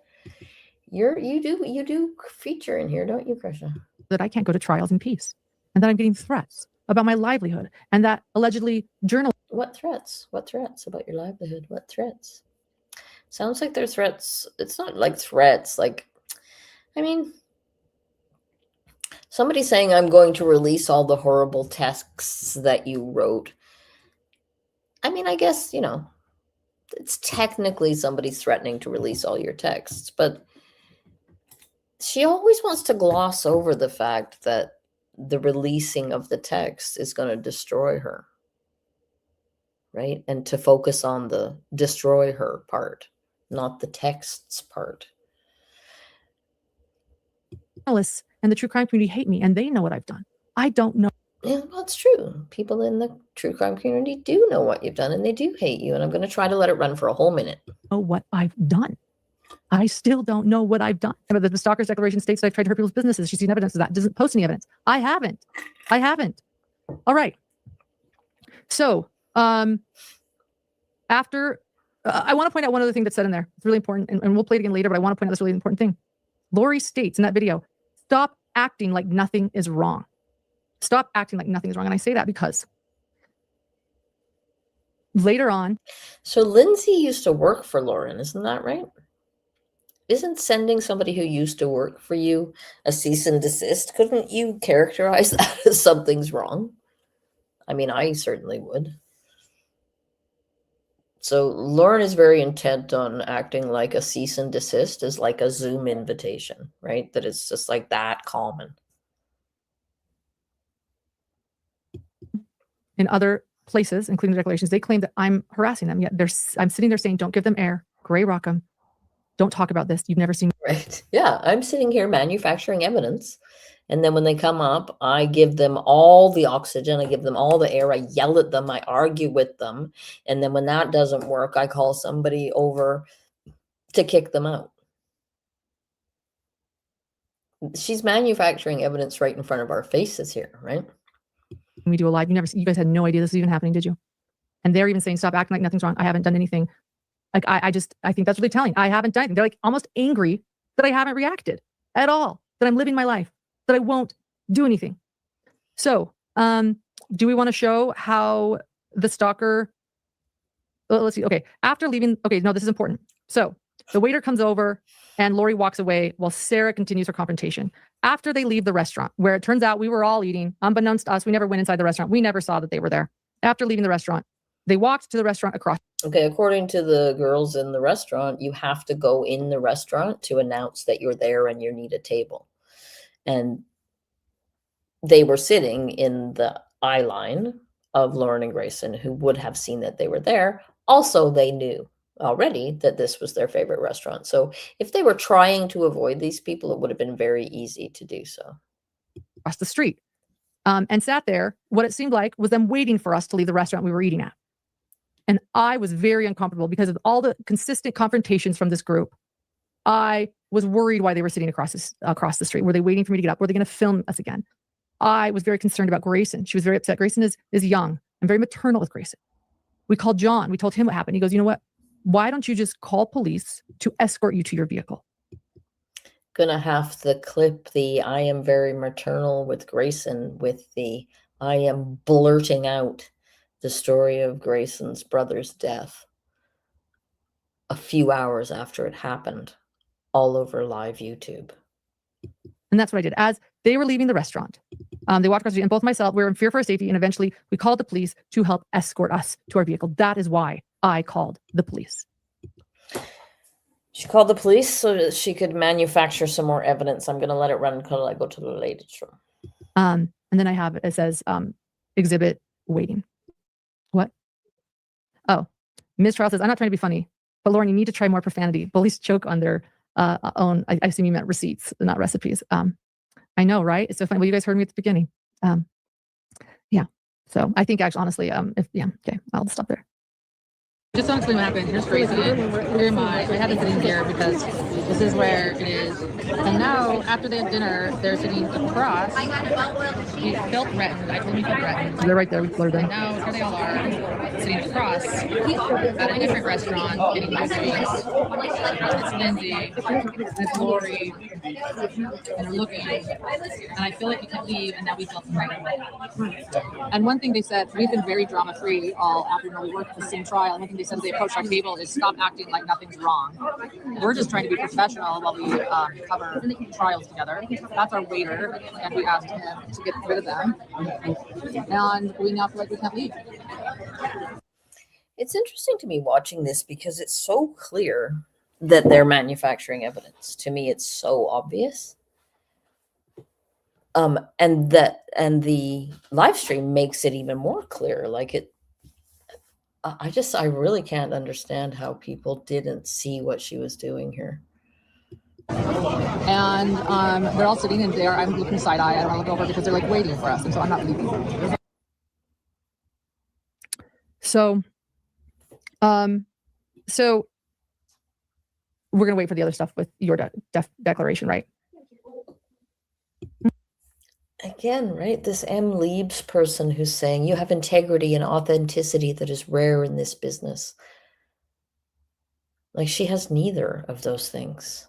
You do feature in here, don't you, Krisha? That I can't go to trials in peace. And that I'm getting threats about my livelihood. And that allegedly journalists. What threats? What threats about your livelihood? What threats? Sounds like they're threats. It's not like threats. Like, I mean, somebody saying I'm going to release all the horrible texts that you wrote. I mean, I guess, it's technically somebody's threatening to release all your texts, but she always wants to gloss over the fact that the releasing of the text is going to destroy her. Right? And to focus on the destroy her part, not the texts part. Journalists and the true crime community hate me and they know what I've done. I don't know. Yeah, that's true. People in the true crime community do know what you've done and they do hate you. And I'm going to try to let it run for a whole minute. What I've done. I still don't know what I've done. But the stalker's declaration states that I've tried to hurt people's businesses. She's seen evidence of that. Doesn't post any evidence. I haven't. All right. So, after, I want to point out one other thing that's said in there. It's really important, and we'll play it again later, but I want to point out this really important thing. Lori states in that video, stop acting like nothing is wrong. Stop acting like nothing is wrong. And I say that because later on. So Lindsay used to work for Lauren, isn't that right? isn't sending somebody who used to work for you a cease and desist? Couldn't you characterize that as something's wrong? I mean, I certainly would. So Lauren is very intent on acting like a cease and desist is like a Zoom invitation, right? That it's just like that common. In other places, including the declarations, they claim that I'm harassing them. Yet I'm sitting there saying, don't give them air, gray rock them. Don't talk about this. You've never seen. Right. Yeah, I'm sitting here manufacturing evidence. And then when they come up, I give them all the oxygen, I give them all the air, I yell at them, I argue with them. And then when that doesn't work, I call somebody over to kick them out. She's manufacturing evidence right in front of our faces here, right? We do a live. You guys had no idea this was even happening, did you? And they're even saying, stop acting like nothing's wrong. I haven't done anything. Like, I think that's really telling. I haven't done anything. They're like almost angry that I haven't reacted at all, that I'm living my life, that I won't do anything. So, do we want to show how the stalker, well, let's see. Okay. After leaving, okay, no, this is important. So the waiter comes over and Lori walks away while Sarah continues her confrontation. After they leave the restaurant, where it turns out we were all eating, unbeknownst to us, we never went inside the restaurant. We never saw that they were there. After leaving the restaurant, they walked to the restaurant across. Okay, according to the girls in the restaurant, you have to go in the restaurant to announce that you're there and you need a table. And they were sitting in the eye line of Lauren and Grayson, who would have seen that they were there. Also, they knew already that this was their favorite restaurant. So if they were trying to avoid these people, it would have been very easy to do so. Across the street, and sat there. What it seemed like was them waiting for us to leave the restaurant we were eating at. And I was very uncomfortable because of all the consistent confrontations from this group. I was worried why they were sitting across the street. Were they waiting for me to get up? Were they going to film us again? I was very concerned about Grayson. She was very upset. Grayson is young. I'm very maternal with Grayson. We called John. We told him what happened. He goes, you know what? Why don't you just call police to escort you to your vehicle? Gonna have to clip the I am very maternal with Grayson with the I am blurting out the story of Grayson's brother's death a few hours after it happened all over live YouTube. And that's what I did. As they were leaving the restaurant, they walked across the street, and both myself, we were in fear for our safety, and eventually we called the police to help escort us to our vehicle. That is why I called the police. She called the police so that she could manufacture some more evidence. I'm going to let it run until I go to the latest room. And then I have, it says, exhibit waiting. What? Oh, Ms. Charles says, I'm not trying to be funny, but Lauren, you need to try more profanity. Bullies choke on their own, I assume you meant receipts, not recipes. I know, right? It's so funny. Well, you guys heard me at the beginning. Yeah. So I think actually, honestly, okay, I'll stop there. Just to explain what happened, here's Gracie. Here am I. So I had to sit in here because this is where it is. And now, after they have dinner, they're sitting across. He felt threatened. I told him he felt threatened. They're right there. We blurred them. And now, here they all are, sitting across at a different restaurant, getting my drinks. It's Lindsay, it's Lori, and they're looking. And I feel like we can leave, and now we feel threatened. And one thing they said, we've been very drama-free all afternoon. We worked the same trial. And one thing they said as they approached our table is stop acting like nothing's wrong. We're just trying to be professional while we cover trials together. That's our waiter, and we asked him to get rid of them. And we now feel like we can't leave. It's interesting to me watching this because it's so clear that they're manufacturing evidence. To me, it's so obvious. And the live stream makes it even more clear. Like I really can't understand how people didn't see what she was doing here. And they're all sitting in there. I'm looking side eye. I don't want to look over because they're like waiting for us, and so I'm not leaving. So we're gonna wait for the other stuff with your declaration, right? Again, right? This M. Liebs person who's saying you have integrity and authenticity that is rare in this business. Like she has neither of those things.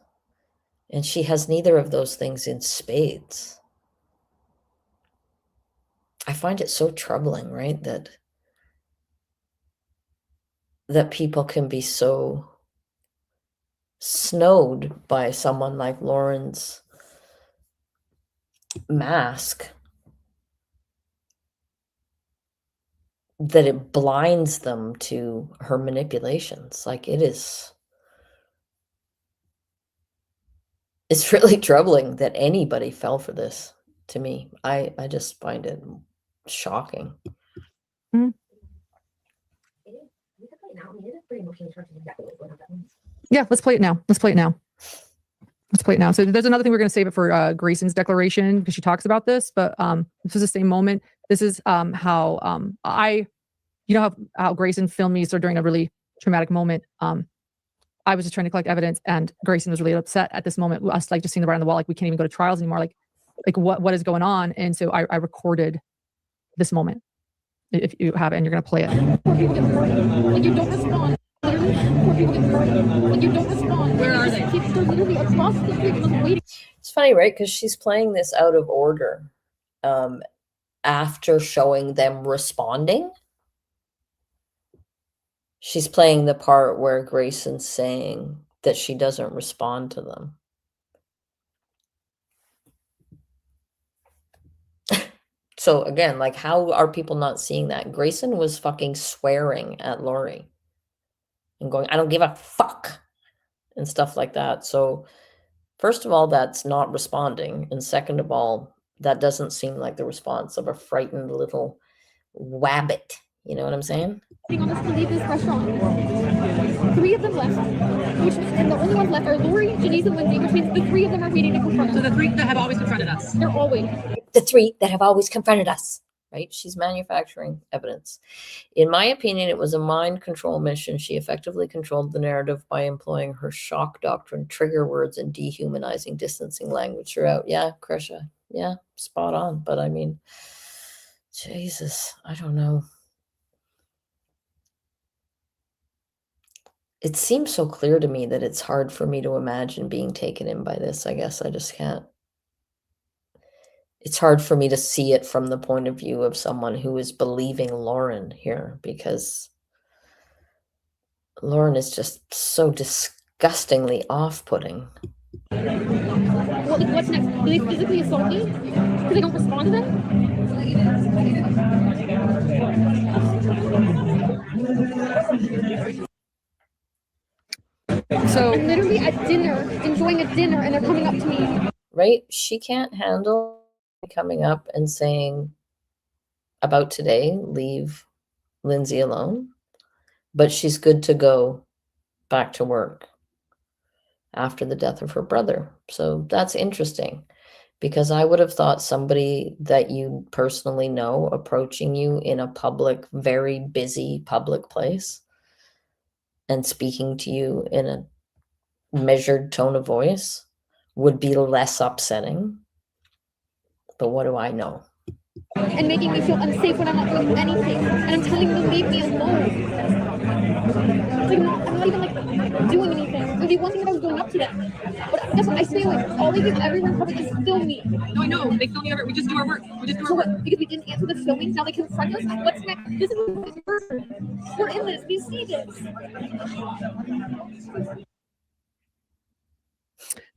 And she has neither of those things in spades. I find it so troubling, right? That people can be so snowed by someone like Lauren's mask, that it blinds them to her manipulations. Like, it's really troubling that anybody fell for this. To me, I just find it shocking. Yeah, let's play it now. Let's play it now. Let's play it now. So there's another thing we're going to save it for Grayson's declaration, because she talks about this, but this is the same moment. This is how you know how Grayson filmed me. So during a really traumatic moment, I was just trying to collect evidence, and Grayson was really upset at this moment. Us like just seeing the writing on the wall, like we can't even go to trials anymore. Like what is going on? And so I recorded this moment. If you have it, and you're going to play it. And you don't respond. Literally, poor people get murdered. And you don't respond. Where are they? They're literally across the street just waiting. It's funny, right? Because she's playing this out of order after showing them responding. She's playing the part where Grayson's saying that she doesn't respond to them. So again, like, how are people not seeing that? Grayson was fucking swearing at Lori and going, I don't give a fuck, and stuff like that. So first of all, that's not responding. And second of all, that doesn't seem like the response of a frightened little wabbit. You know what I'm saying? On us to leave this restaurant. 3 of them left, and the only ones left are Lori, Janice, and Lindsay, which means the 3 of them are waiting to confront us. So the 3 that have always confronted us. They're all waiting. The 3 that have always confronted us, right? She's manufacturing evidence. In my opinion, it was a mind control mission. She effectively controlled the narrative by employing her shock doctrine, trigger words, and dehumanizing, distancing language throughout. Yeah, Krisha. Yeah, spot on. But I mean, Jesus, I don't know. It seems so clear to me that it's hard for me to imagine being taken in by this. I guess I just can't. It's hard for me to see it from the point of view of someone who is believing Lauren here, because Lauren is just so disgustingly off-putting. Well, like, what's next? Do they physically assault me? Because I don't respond to them? So I'm literally at dinner, enjoying a dinner, and they're coming up to me. Right? She can't handle coming up and saying about today, leave Lindsay alone, but she's good to go back to work after the death of her brother. So that's interesting, because I would have thought somebody that you personally know approaching you in a public, very busy public place and speaking to you in a measured tone of voice would be less upsetting. But what do I know? And making me feel unsafe when I'm not doing anything. And I'm telling them to leave me alone. It's like, I'm not even like doing anything. It would be one thing if I was going up to them. But guess what? I stay away. All they do everywhere in public is film me. No, I know. They film me over. We just do our work. We just do So our work. what? Because we didn't answer the filming, now they confront us? What's next? This is we're in this. We see this.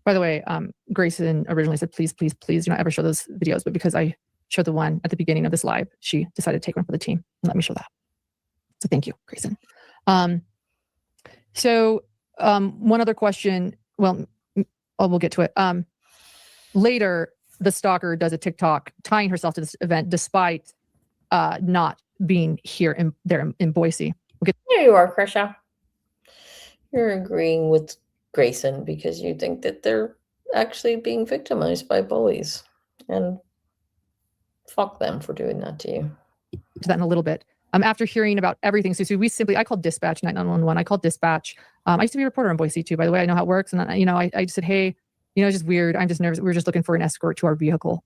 by the way, Grayson originally said, please, please, please do not ever show those videos. But because I showed the one at the beginning of this live, she decided to take one for the team and let me show that. So thank you, Grayson. One other question. Well, we'll get to it. Later, the stalker does a TikTok tying herself to this event despite not being here in Boise. There you are, Krisha. You're agreeing with Grayson because you think that they're actually being victimized by bullies. And fuck them for doing that to you. To that in a little bit. After hearing about everything, so I called dispatch 911. I called dispatch. I used to be a reporter in Boise too, by the way. I know how it works. And I just said, hey, it's just weird. I'm just nervous. We were just looking for an escort to our vehicle.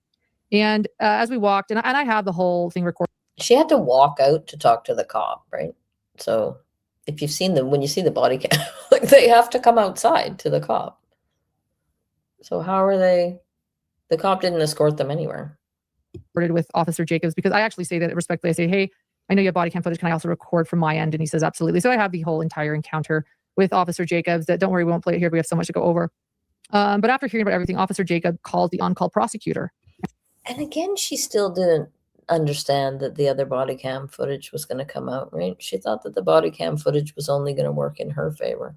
And as we walked, and I have the whole thing recorded. She had to walk out to talk to the cop, right? So if you've seen them, when you see the body cam, like they have to come outside to the cop. So how are they? The cop didn't escort them anywhere. With Officer Jacobs, because I actually say that respectfully. I say, hey, I know you have body cam footage. Can I also record from my end? And he says, absolutely. So I have the whole entire encounter with Officer Jacobs that, don't worry, we won't play it here. We have so much to go over. But after hearing about everything, Officer Jacob called the on-call prosecutor. And again, she still didn't understand that the other body cam footage was going to come out, right? She thought that the body cam footage was only going to work in her favor.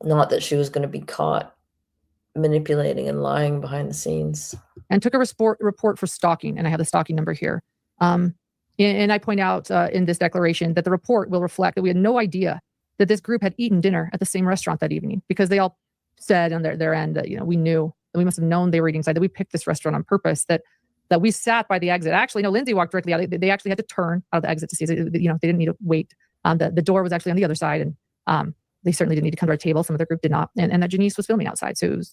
Not that she was going to be caught manipulating and lying behind the scenes. And took a report for stalking. And I have the stalking number here. And I point out in this declaration that the report will reflect that we had no idea that this group had eaten dinner at the same restaurant that evening, because they all said on their end that, we knew, that we must have known they were eating inside, that we picked this restaurant on purpose, that we sat by the exit. Actually, no, Lindsay walked directly out. They actually had to turn out of the exit to see, they didn't need to wait. The door was actually on the other side, and they certainly didn't need to come to our table. Some of the group did not. And that Janice was filming outside. So it was,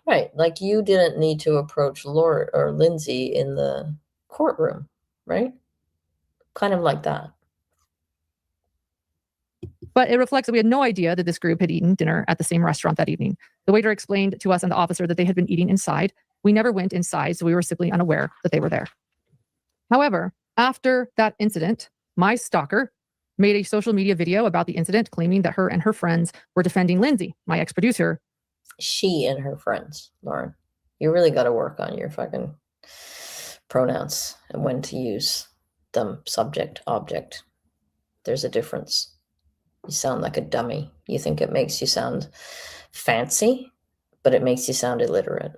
Right. Like, you didn't need to approach Laura or Lindsay in the courtroom, right? Kind of like that. But it reflects that we had no idea that this group had eaten dinner at the same restaurant that evening. The waiter explained to us and the officer that they had been eating inside. We never went inside, so we were simply unaware that they were there. However, after that incident, my stalker made a social media video about the incident, claiming that her and her friends were defending Lindsay, my ex-producer. She and her friends, Lauren. You really got to work on your fucking pronouns and when to use them, subject, object. There's a difference. You sound like a dummy. You think it makes you sound fancy, but it makes you sound illiterate.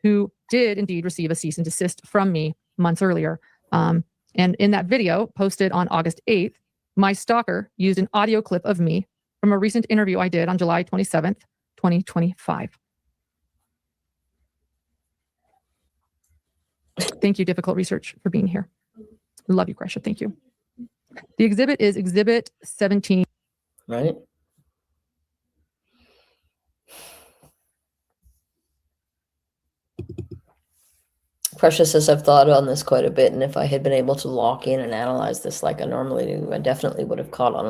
Who did indeed receive a cease and desist from me months earlier. And in that video posted on August 8th, my stalker used an audio clip of me from a recent interview I did on July 27th, 2025. Thank you, Difficult Research, for being here. Love you, Gresha. Thank you. The exhibit is Exhibit 17. Right? Precious says, I've thought on this quite a bit, and if I had been able to lock in and analyze this like I normally do, I definitely would have caught on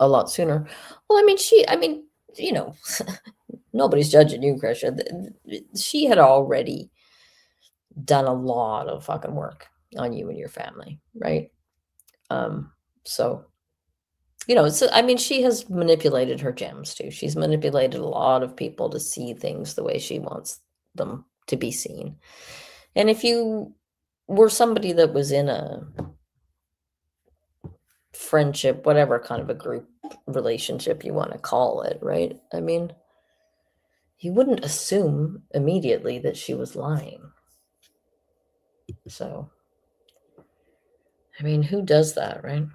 a lot sooner. Well, nobody's judging you, Gresha. She had already done a lot of fucking work on you and your family, right? So, she has manipulated her gems too. She's manipulated a lot of people to see things the way she wants them to be seen. And if you were somebody that was in a friendship, whatever kind of a group relationship you want to call it, right? You wouldn't assume immediately that she was lying. So, who does that, right?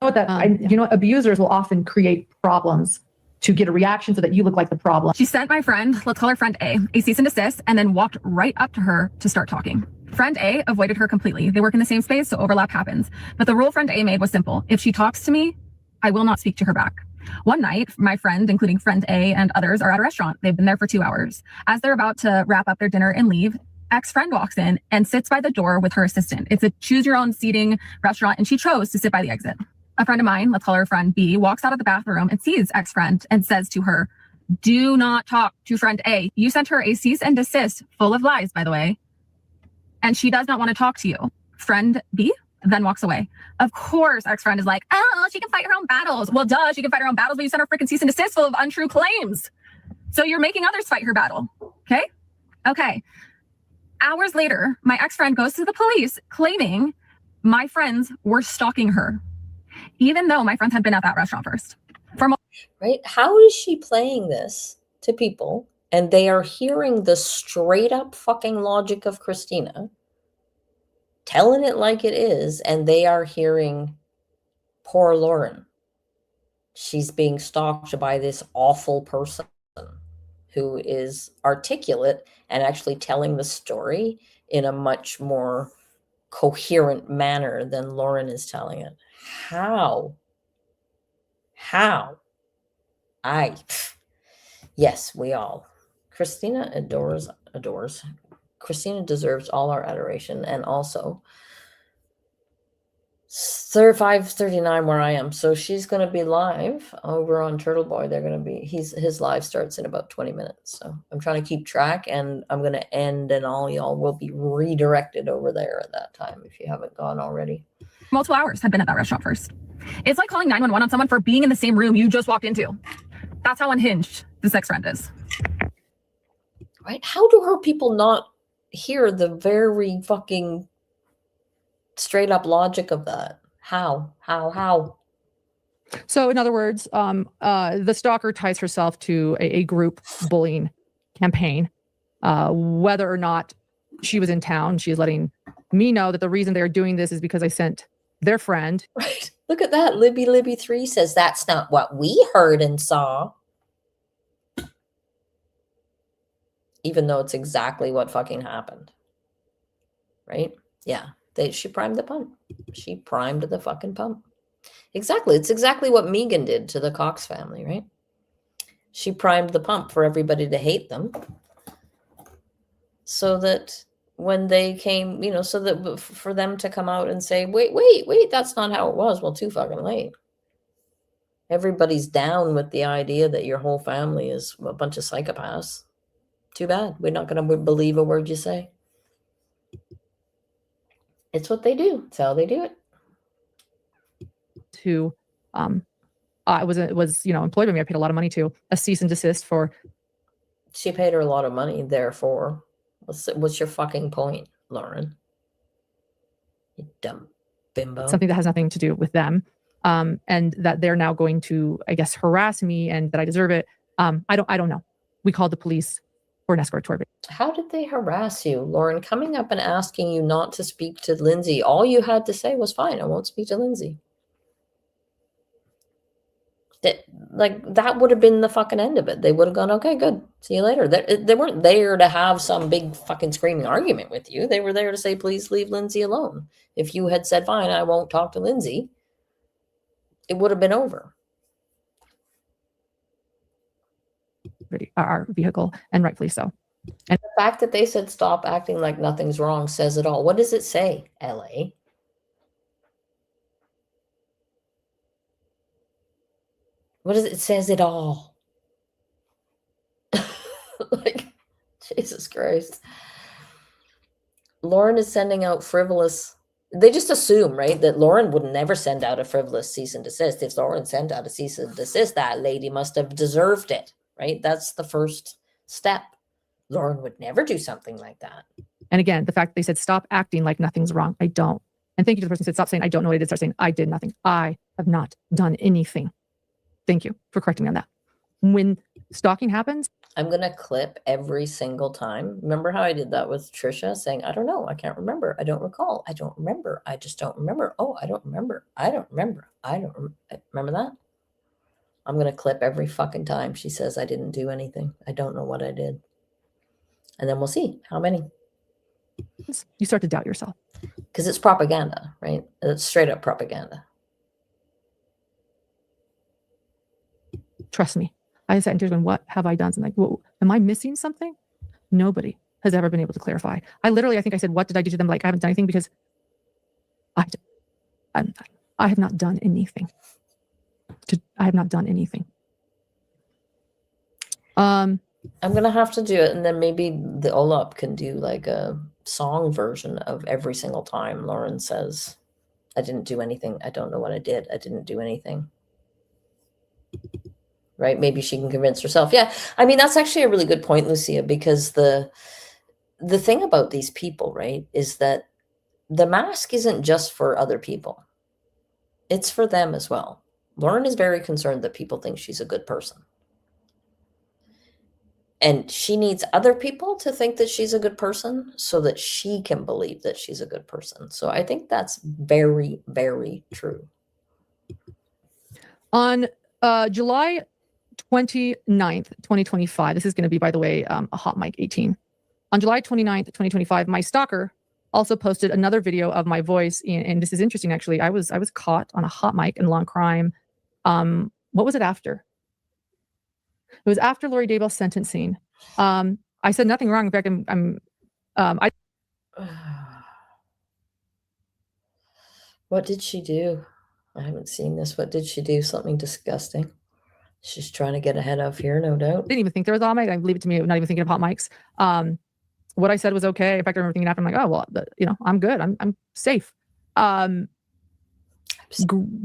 Abusers will often create problems to get a reaction so that you look like the problem. She sent my friend, let's call her friend a cease and desist, and then walked right up to her to start talking. Friend A avoided her completely. They work in the same space, so overlap happens. But the rule friend A made was simple. If she talks to me, I will not speak to her back. One night, my friend, including friend A and others, are at a restaurant. They've been there for 2 hours. As they're about to wrap up their dinner and leave, ex-friend walks in and sits by the door with her assistant. It's a choose-your-own seating restaurant, and she chose to sit by the exit. A friend of mine, let's call her friend B, walks out of the bathroom and sees ex-friend and says to her, do not talk to friend A. You sent her a cease and desist, full of lies, by the way, and she does not want to talk to you. Friend B then walks away. Of course, ex-friend is like, oh, she can fight her own battles. Well, duh, she can fight her own battles, but you sent her freaking cease and desist full of untrue claims. So you're making others fight her battle. Okay. Hours later, my ex-friend goes to the police claiming my friends were stalking her, even though my friends had been at that restaurant first. Right? How is she playing this to people and they are hearing the straight up fucking logic of Christina, telling it like it is, and they are hearing poor Lauren. She's being stalked by this awful person who is articulate and actually telling the story in a much more coherent manner than Lauren is telling it. How? Yes, we all. Christina adores. Christina deserves all our adoration, and also 5:39 where I am. So she's going to be live over on Turtle Boy. They're going to be, his live starts in about 20 minutes. So I'm trying to keep track, and I'm going to end, and all y'all will be redirected over there at that time if you haven't gone already. Multiple hours had been at that restaurant first. It's like calling 911 on someone for being in the same room you just walked into. That's how unhinged this ex-friend is. Right? How do her people not hear the very fucking straight up logic of that? How? So in other words, the stalker ties herself to a group bullying campaign. Whether or not she was in town, she is letting me know that the reason they're doing this is because I sent their friend. Right. Look at that. Libby 3 says that's not what we heard and saw. Even though it's exactly what fucking happened. Right? Yeah. She primed the pump. She primed the fucking pump. Exactly. It's exactly what Megan did to the Cox family, right? She primed the pump for everybody to hate them. So that when they came, so that for them to come out and say, wait, that's not how it was. Well, too fucking late. Everybody's down with the idea that your whole family is a bunch of psychopaths. Too bad. We're not going to believe a word you say. It's what they do. It's how they do it. To, I was employed by me. I paid a lot of money to a cease and desist for. She paid her a lot of money, therefore. What's your fucking point, Lauren? You dumb bimbo. Something that has nothing to do with them. And that they're now going to, I guess, harass me and that I deserve it. I don't know. We called the police for an escort tour. How did they harass you, Lauren? Coming up and asking you not to speak to Lindsay. All you had to say was, fine, I won't speak to Lindsay. That would have been the fucking end of it. They would have gone, okay, good. See you later. They weren't there to have some big fucking screaming argument with you. They were there to say, please leave Lindsay alone. If you had said, fine, I won't talk to Lindsay, it would have been over. Our vehicle, and rightfully so. And the fact that they said stop acting like nothing's wrong says it all. What does it say, LA? What does it says it all? Jesus Christ. Lauren is sending out frivolous. They just assume, right, that Lauren would never send out a frivolous cease and desist. If Lauren sent out a cease and desist, that lady must have deserved it, right? That's the first step. Lauren would never do something like that. And again, the fact that they said stop acting like nothing's wrong. I don't. And thank you to the person who said stop saying I don't know what I did. Start saying I did nothing. I have not done anything. Thank you for correcting me on that. When stalking happens, I'm going to clip every single time. Remember how I did that with Trisha saying, I don't know. I can't remember. I don't recall. I don't remember. I just don't remember. Oh, I don't remember. I don't remember. I don't remember that. I'm going to clip every fucking time she says I didn't do anything. I don't know what I did. And then we'll see how many. You start to doubt yourself. Because it's propaganda, right? It's straight up propaganda. Trust me. I sat into it and what have I done? And like, well, am I missing something? Nobody has ever been able to clarify. I think I said, what did I do to them? Like, I haven't done anything because I have not done anything. I have not done anything. I'm going to have to do it. And then maybe the OLAP can do like a song version of every single time Lauren says, I didn't do anything. I don't know what I did. I didn't do anything. Right? Maybe she can convince herself. Yeah. I mean, that's actually a really good point, Lucia, because the thing about these people, right, is that the mask isn't just for other people. It's for them as well. Lauren is very concerned that people think she's a good person. And she needs other people to think that she's a good person so that she can believe that she's a good person. So I think that's very, very true. On July 29th, 2025, this is going to be, by the way, a hot mic 18. On July 29th, 2025, my stalker also posted another video of my voice. And this is interesting, actually. I was caught on a hot mic in Long Crime. What was it after? It was after Lori Daybell's sentencing. I said nothing wrong. In fact, What did she do? I haven't seen this. What did she do? Something disgusting. She's trying to get ahead of here, no doubt. Didn't even think there was a hot mic. I leave it to me, not even thinking of hot mics. What I said was okay. In fact, I remember thinking after, I'm like, oh, well, I'm good. I'm safe. I'm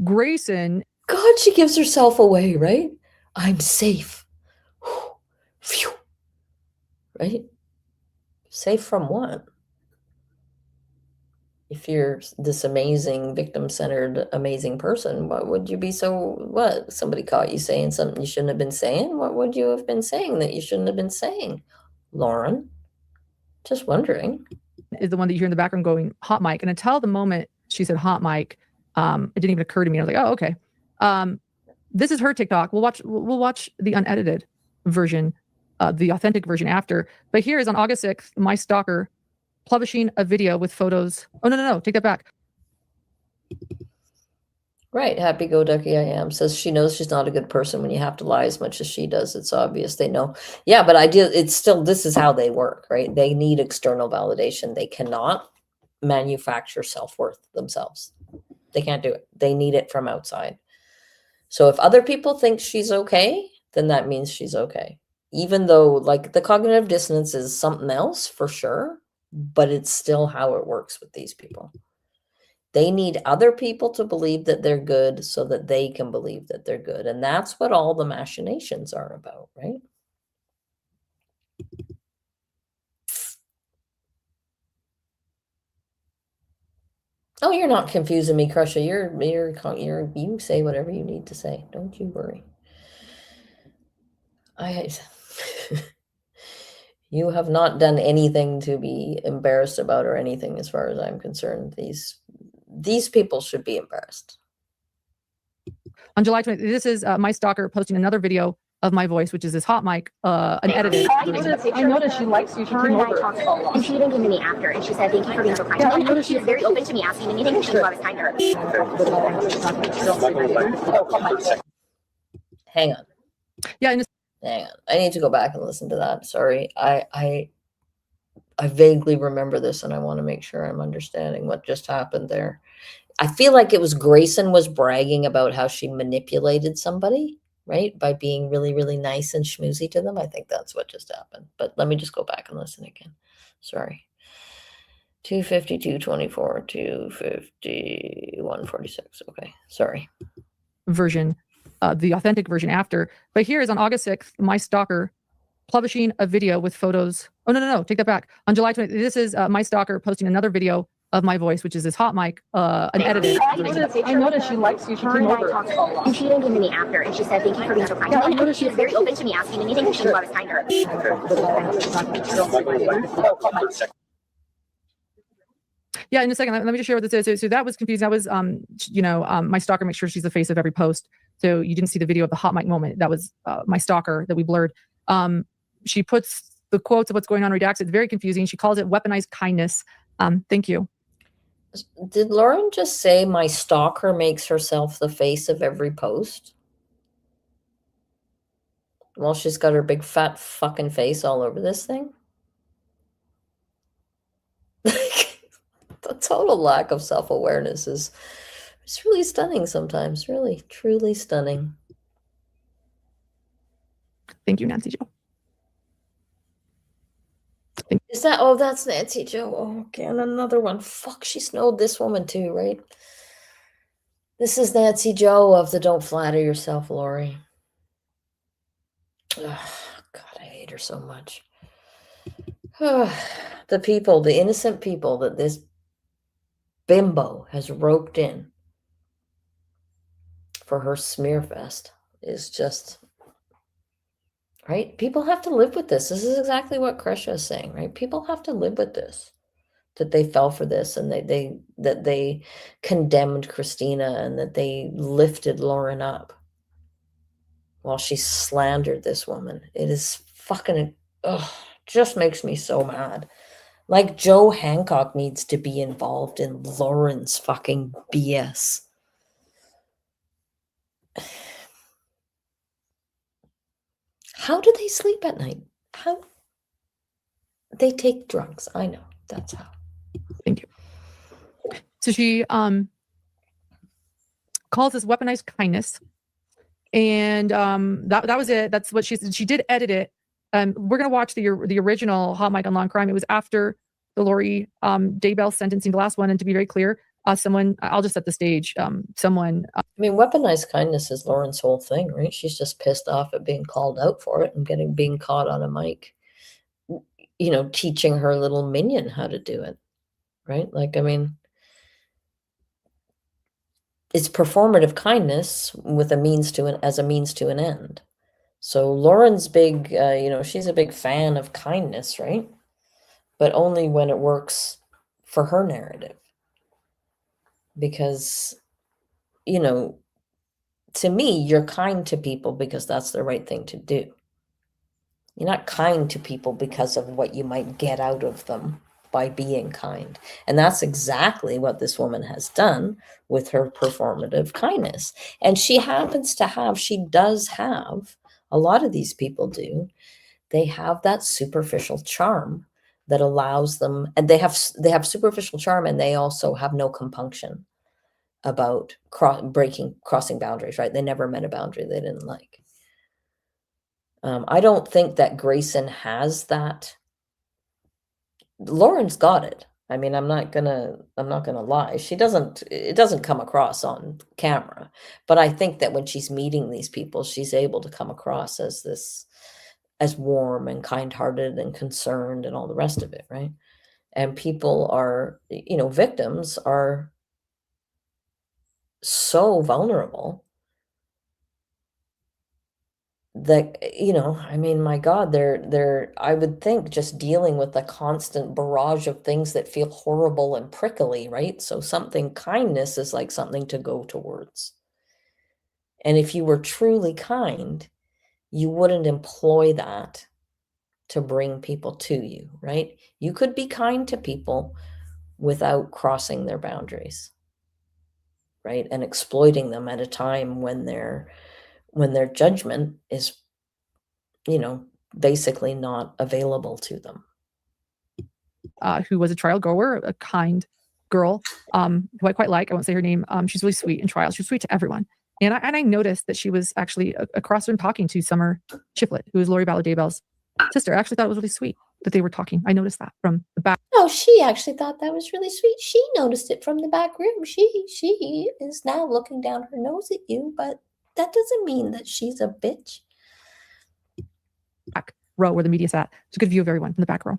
Grayson. God, she gives herself away, right? I'm safe. Phew. Right? Safe from what? If you're this amazing, victim-centered, amazing person, what would you be so, what? Somebody caught you saying something you shouldn't have been saying? What would you have been saying that you shouldn't have been saying, Lauren? Just wondering. Is the one that you hear in the background going, hot mic. And until the moment she said hot mic, it didn't even occur to me. I was like, oh, okay. This is her TikTok. We'll watch the unedited version, the authentic version after. But here is on August 6th, my stalker publishing a video with photos. Oh, no, take that back. Right. Happy go ducky I am. Says she knows she's not a good person when you have to lie as much as she does. It's obvious they know. Yeah, but it's still, this is how they work, right? They need external validation. They cannot manufacture self-worth themselves. They can't do it. They need it from outside. So if other people think she's okay, then that means she's okay. Even though like the cognitive dissonance is something else for sure, but it's still how it works with these people. They need other people to believe that they're good so that they can believe that they're good. And that's what all the machinations are about, right? Oh, you're not confusing me, Crusher. You say whatever you need to say. Don't you worry. You have not done anything to be embarrassed about or anything as far as I'm concerned. These people should be embarrassed. On July 20th, this is my stalker posting another video of my voice, which is this hot mic, unedited. I noticed she likes you. She came over. And she even came to me after, and she said, thank you for being so kind to me. I noticed she was very open to me asking me anything, and she knew I was kind to her. Hang on. Yeah, hang on. I need to go back and listen to that. Sorry. I vaguely remember this, and I want to make sure I'm understanding what just happened there. I feel like it was Grayson was bragging about how she manipulated somebody, right? By being really, really nice and schmoozy to them. I think that's what just happened. But let me just go back and listen again. Sorry. 250, 224, 250, 146. Okay. Sorry. Version, the authentic version after. But here is on August 6th, my stalker publishing a video with photos. Oh, no, take that back. On July 20th, this is my stalker posting another video of my voice, which is this hot mic, unedited. I noticed she likes you. She came over. And she even came to me after, and she said, thank you for being so kind to me. I noticed she was very open to me asking me anything, and she knew I was kind to her. Yeah, in a second, let me just share what this is. So that was confusing. That was, my stalker makes sure she's the face of every post. So you didn't see the video of the hot mic moment. That was my stalker that we blurred. She puts the quotes of what's going on redacted. It's very confusing. She calls it weaponized kindness. Thank you. Did Lauren just say my stalker makes herself the face of every post? Well, she's got her big fat fucking face all over this thing. The total lack of self-awareness is it's really stunning sometimes. Really, truly stunning. Thank you, Nancy Jo. Is that, oh, that's Nancy Jo. Oh, okay, and another one. Fuck, she snowed this woman too, right? This is Nancy Jo of the Don't Flatter Yourself, Lori. Oh, God, I hate her so much. The people, the innocent people that this bimbo has roped in for her smear fest is just... Right? People have to live with this. This is exactly what Krisha is saying, right? People have to live with this, that they fell for this and that they condemned Christina and that they lifted Lauren up while she slandered this woman. It is fucking, just makes me so mad. Like Joe Hancock needs to be involved in Lauren's fucking BS. How do they sleep at night? How? They take drugs. I know. That's how. Thank you. So she calls this weaponized kindness. And that was it. That's what she did edit it. We're going to watch the original Hot Mic on Law and Crime. It was after the Lori Daybell sentencing, the last one. And to be very clear, someone, I'll just set the stage. Someone, I mean, weaponized kindness is Lauren's whole thing, right? She's just pissed off at being called out for it and being caught on a mic, you know, teaching her little minion how to do it, right? Like, I mean, it's performative kindness with a means to as a means to an end. So Lauren's big, you know, she's a big fan of kindness, right? But only when it works for her narrative. Because, you know, to me, you're kind to people because that's the right thing to do. You're not kind to people because of what you might get out of them by being kind. And that's exactly what this woman has done with her performative kindness. And she does have, a lot of these people do, they have that superficial charm that allows them, and they have superficial charm, and they also have no compunction about crossing boundaries, right? They never met a boundary they didn't like. I don't think that Grayson has that. Lauren's got it. I mean, I'm not gonna lie. It doesn't come across on camera, but I think that when she's meeting these people, she's able to come across as warm and kind-hearted and concerned and all the rest of it, right? And people are, you know, victims are so vulnerable that, you know, I mean, my God, they're I would think just dealing with the constant barrage of things that feel horrible and prickly, right? So kindness is like something to go towards. And if you were truly kind, you wouldn't employ that to bring people to you, right? You could be kind to people without crossing their boundaries, right? And exploiting them at a time when their judgment is, you know, basically not available to them. who was a trial goer, a kind girl, who I quite like. I won't say her name. She's really sweet in trials. She's sweet to everyone. And I noticed that she was actually across the room talking to Summer Shiflett, who is Lori Ballard-Daybell's sister. I actually thought it was really sweet that they were talking. I noticed that from the back. No, she actually thought that was really sweet. She noticed it from the back room. She is now looking down her nose at you, but that doesn't mean that she's a bitch. Back row where the media sat. It's a good view of everyone from the back row.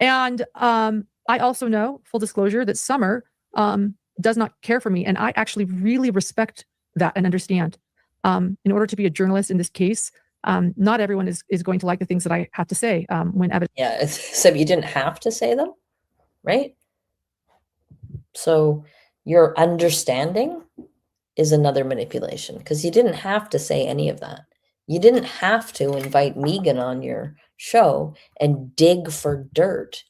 And I also know, full disclosure, that Summer does not care for me. And I actually really respect that and understand. In order to be a journalist in this case, not everyone is going to like the things that I have to say when evidence. Yeah, so you didn't have to say them, right? So your understanding is another manipulation, because you didn't have to say any of that. You didn't have to invite Megan on your show and dig for dirt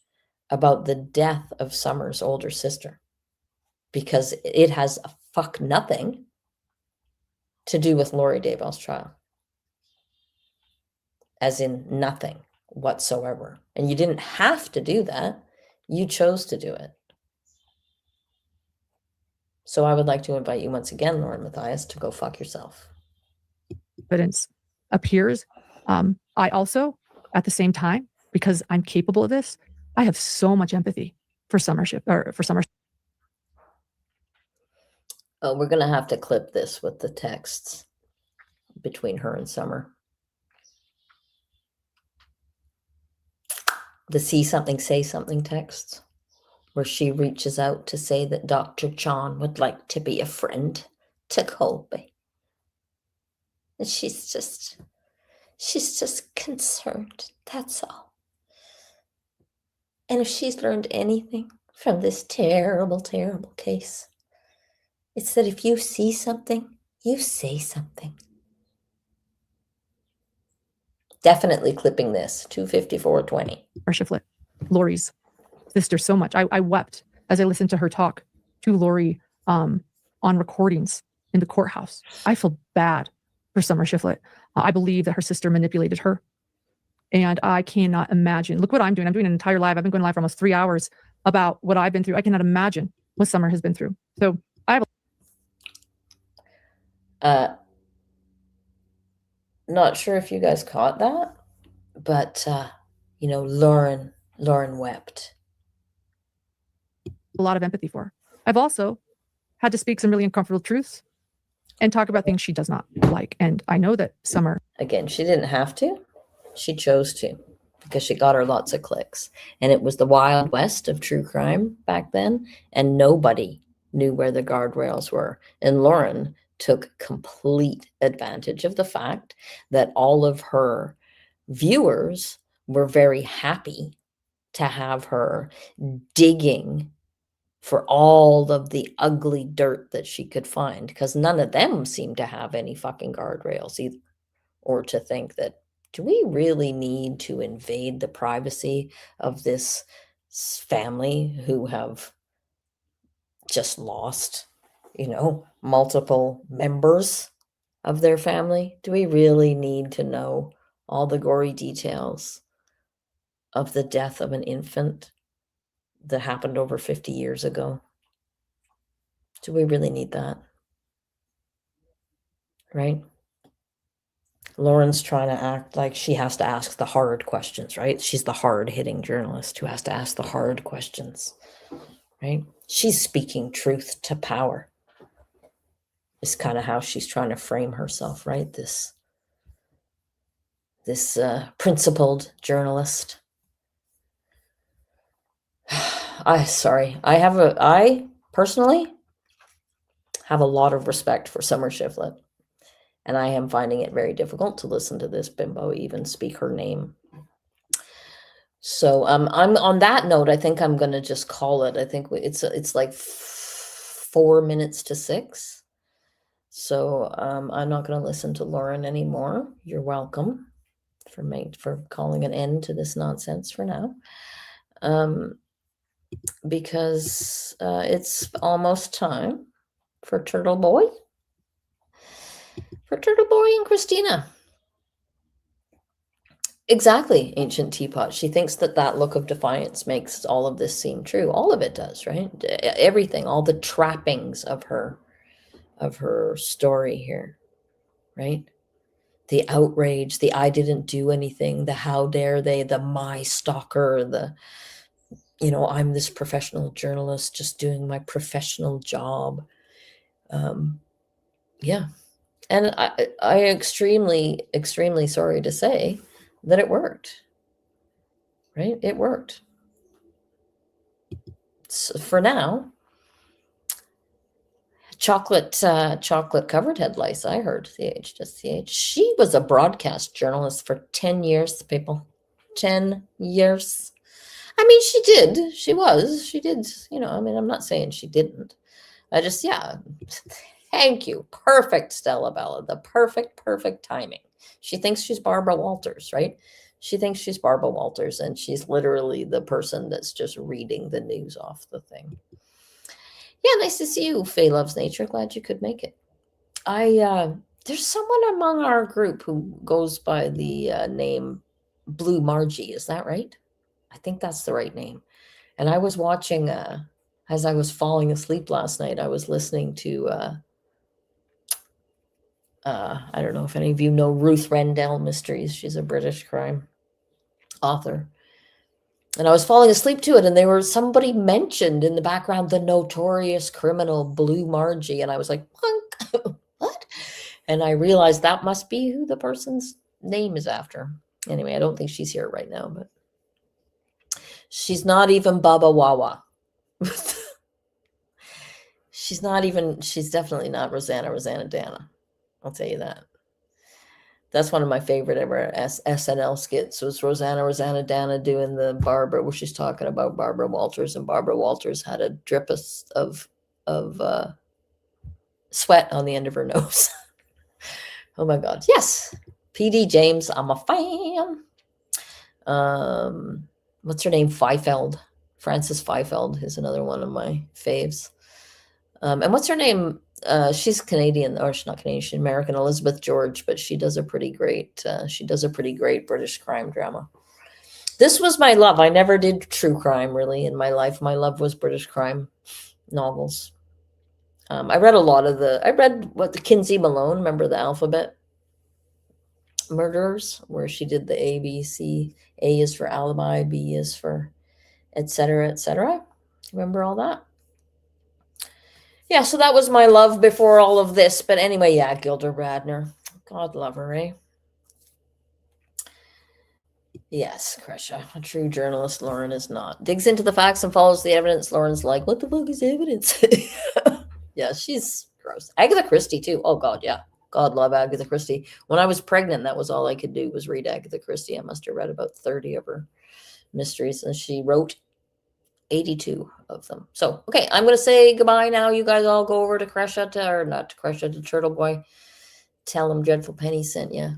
about the death of Summer's older sister, because it has fuck nothing to do with Lori Daybell's trial. As in nothing whatsoever. And you didn't have to do that. You chose to do it. So I would like to invite you once again, Lauren Matthias, to go fuck yourself. Evidence appears. I also, at the same time, because I'm capable of this, I have so much empathy for Summer. Oh, we're gonna have to clip this with the texts between her and Summer. The see something, say something texts, where she reaches out to say that Dr. John would like to be a friend to Colby. And she's just concerned, that's all. And if she's learned anything from this terrible, terrible case, it's that if you see something, you say something. Definitely clipping this, 254:20. Shiflett, Lori's sister, so much. I wept as I listened to her talk to Lori on recordings in the courthouse. I feel bad for Summer Shiflett. I believe that her sister manipulated her. And I cannot imagine. Look what I'm doing. I'm doing an entire live. I've been going live for almost 3 hours about what I've been through. I cannot imagine what Summer has been through. So I have not sure if you guys caught that, but Lauren wept. a lot of empathy for her. I've also had to speak some really uncomfortable truths and talk about things she does not like. And I know that some are. Again, she didn't have to. She chose to because she got her lots of clicks. And it was the Wild West of true crime back then. And nobody knew where the guardrails were. And Lauren took complete advantage of the fact that all of her viewers were very happy to have her digging for all of the ugly dirt that she could find, because none of them seemed to have any fucking guardrails either, or to think that, do we really need to invade the privacy of this family who have just lost, multiple members of their family? Do we really need to know all the gory details of the death of an infant that happened over 50 years ago? Do we really need that? Right? Lauren's trying to act like she has to ask the hard questions, right? She's the hard-hitting journalist who has to ask the hard questions, right? She's speaking truth to power. Is kind of how she's trying to frame herself, right? This principled journalist. I personally have a lot of respect for Summer Shiflett, and I am finding it very difficult to listen to this bimbo even speak her name. So I'm on that note. I think I'm going to just call it. I think it's like 4 minutes to 6. So I'm not going to listen to Lauren anymore. You're welcome for calling an end to this nonsense for now. Because it's almost time for Turtle Boy. For Turtle Boy and Christina. Exactly, Ancient Teapot. She thinks that look of defiance makes all of this seem true. All of it does, right? Everything, all the trappings of her story here, right? The outrage, the I didn't do anything, the how dare they, the my stalker, the I'm this professional journalist just doing my professional job. Yeah. And I extremely, extremely sorry to say that it worked. Right? It worked. So for now, chocolate covered head lice. I heard just CH. She was a broadcast journalist for 10 years, people. 10 years. I mean, she did. She did. I'm not saying she didn't. Thank you. Perfect, Stella Bella. The perfect timing. She thinks she's Barbara Walters, right? She thinks she's Barbara Walters, and she's literally the person that's just reading the news off the thing. Yeah, nice to see you, Faye Loves Nature. Glad you could make it. There's someone among our group who goes by the name Blue Margie. Is that right? I think that's the right name. And I was watching, as I was falling asleep last night, I was listening to, I don't know if any of you know Ruth Rendell Mysteries. She's a British crime author. And I was falling asleep to it, and somebody mentioned in the background the notorious criminal Blue Margie. And I was like, what? And I realized that must be who the person's name is after. Anyway, I don't think she's here right now, but she's not even Baba Wawa. She's definitely not Rosanna Dana. I'll tell you that. That's one of my favorite ever SNL skits, was Rosanna Dana doing the Barbara, where she's talking about Barbara Walters, and Barbara Walters had a drip of sweat on the end of her nose. Oh my God. Yes. PD James, I'm a fan. What's her name? Fiefeld. Frances Fiefeld is another one of my faves. And what's her name? She's Canadian, or she's not Canadian, she's American, Elizabeth George, but she does a pretty great British crime drama. This was my love. I never did true crime really in my life. My love was British crime novels. I read the Kinsey Malone, remember the Alphabet Murderers, where she did the ABC. A is for alibi, B is for etc. Remember all that? Yeah, so that was my love before all of this. But anyway, yeah, Gilda Radner. God love her, eh? Yes, Krisha. A true journalist, Lauren is not. Digs into the facts and follows the evidence. Lauren's like, what the fuck is evidence? Yeah, she's gross. Agatha Christie, too. Oh, God, yeah. God love Agatha Christie. When I was pregnant, that was all I could do was read Agatha Christie. I must have read about 30 of her mysteries, and she wrote 82 of them. So, okay, I'm going to say goodbye now. You guys all go over to Krisha, or not to Krisha, to Turtle Boy. Tell him Dreadful Penny sent you.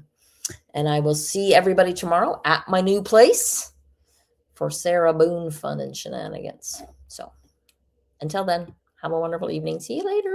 And I will see everybody tomorrow at my new place for Sarah Boone fun and shenanigans. So, until then, have a wonderful evening. See you later.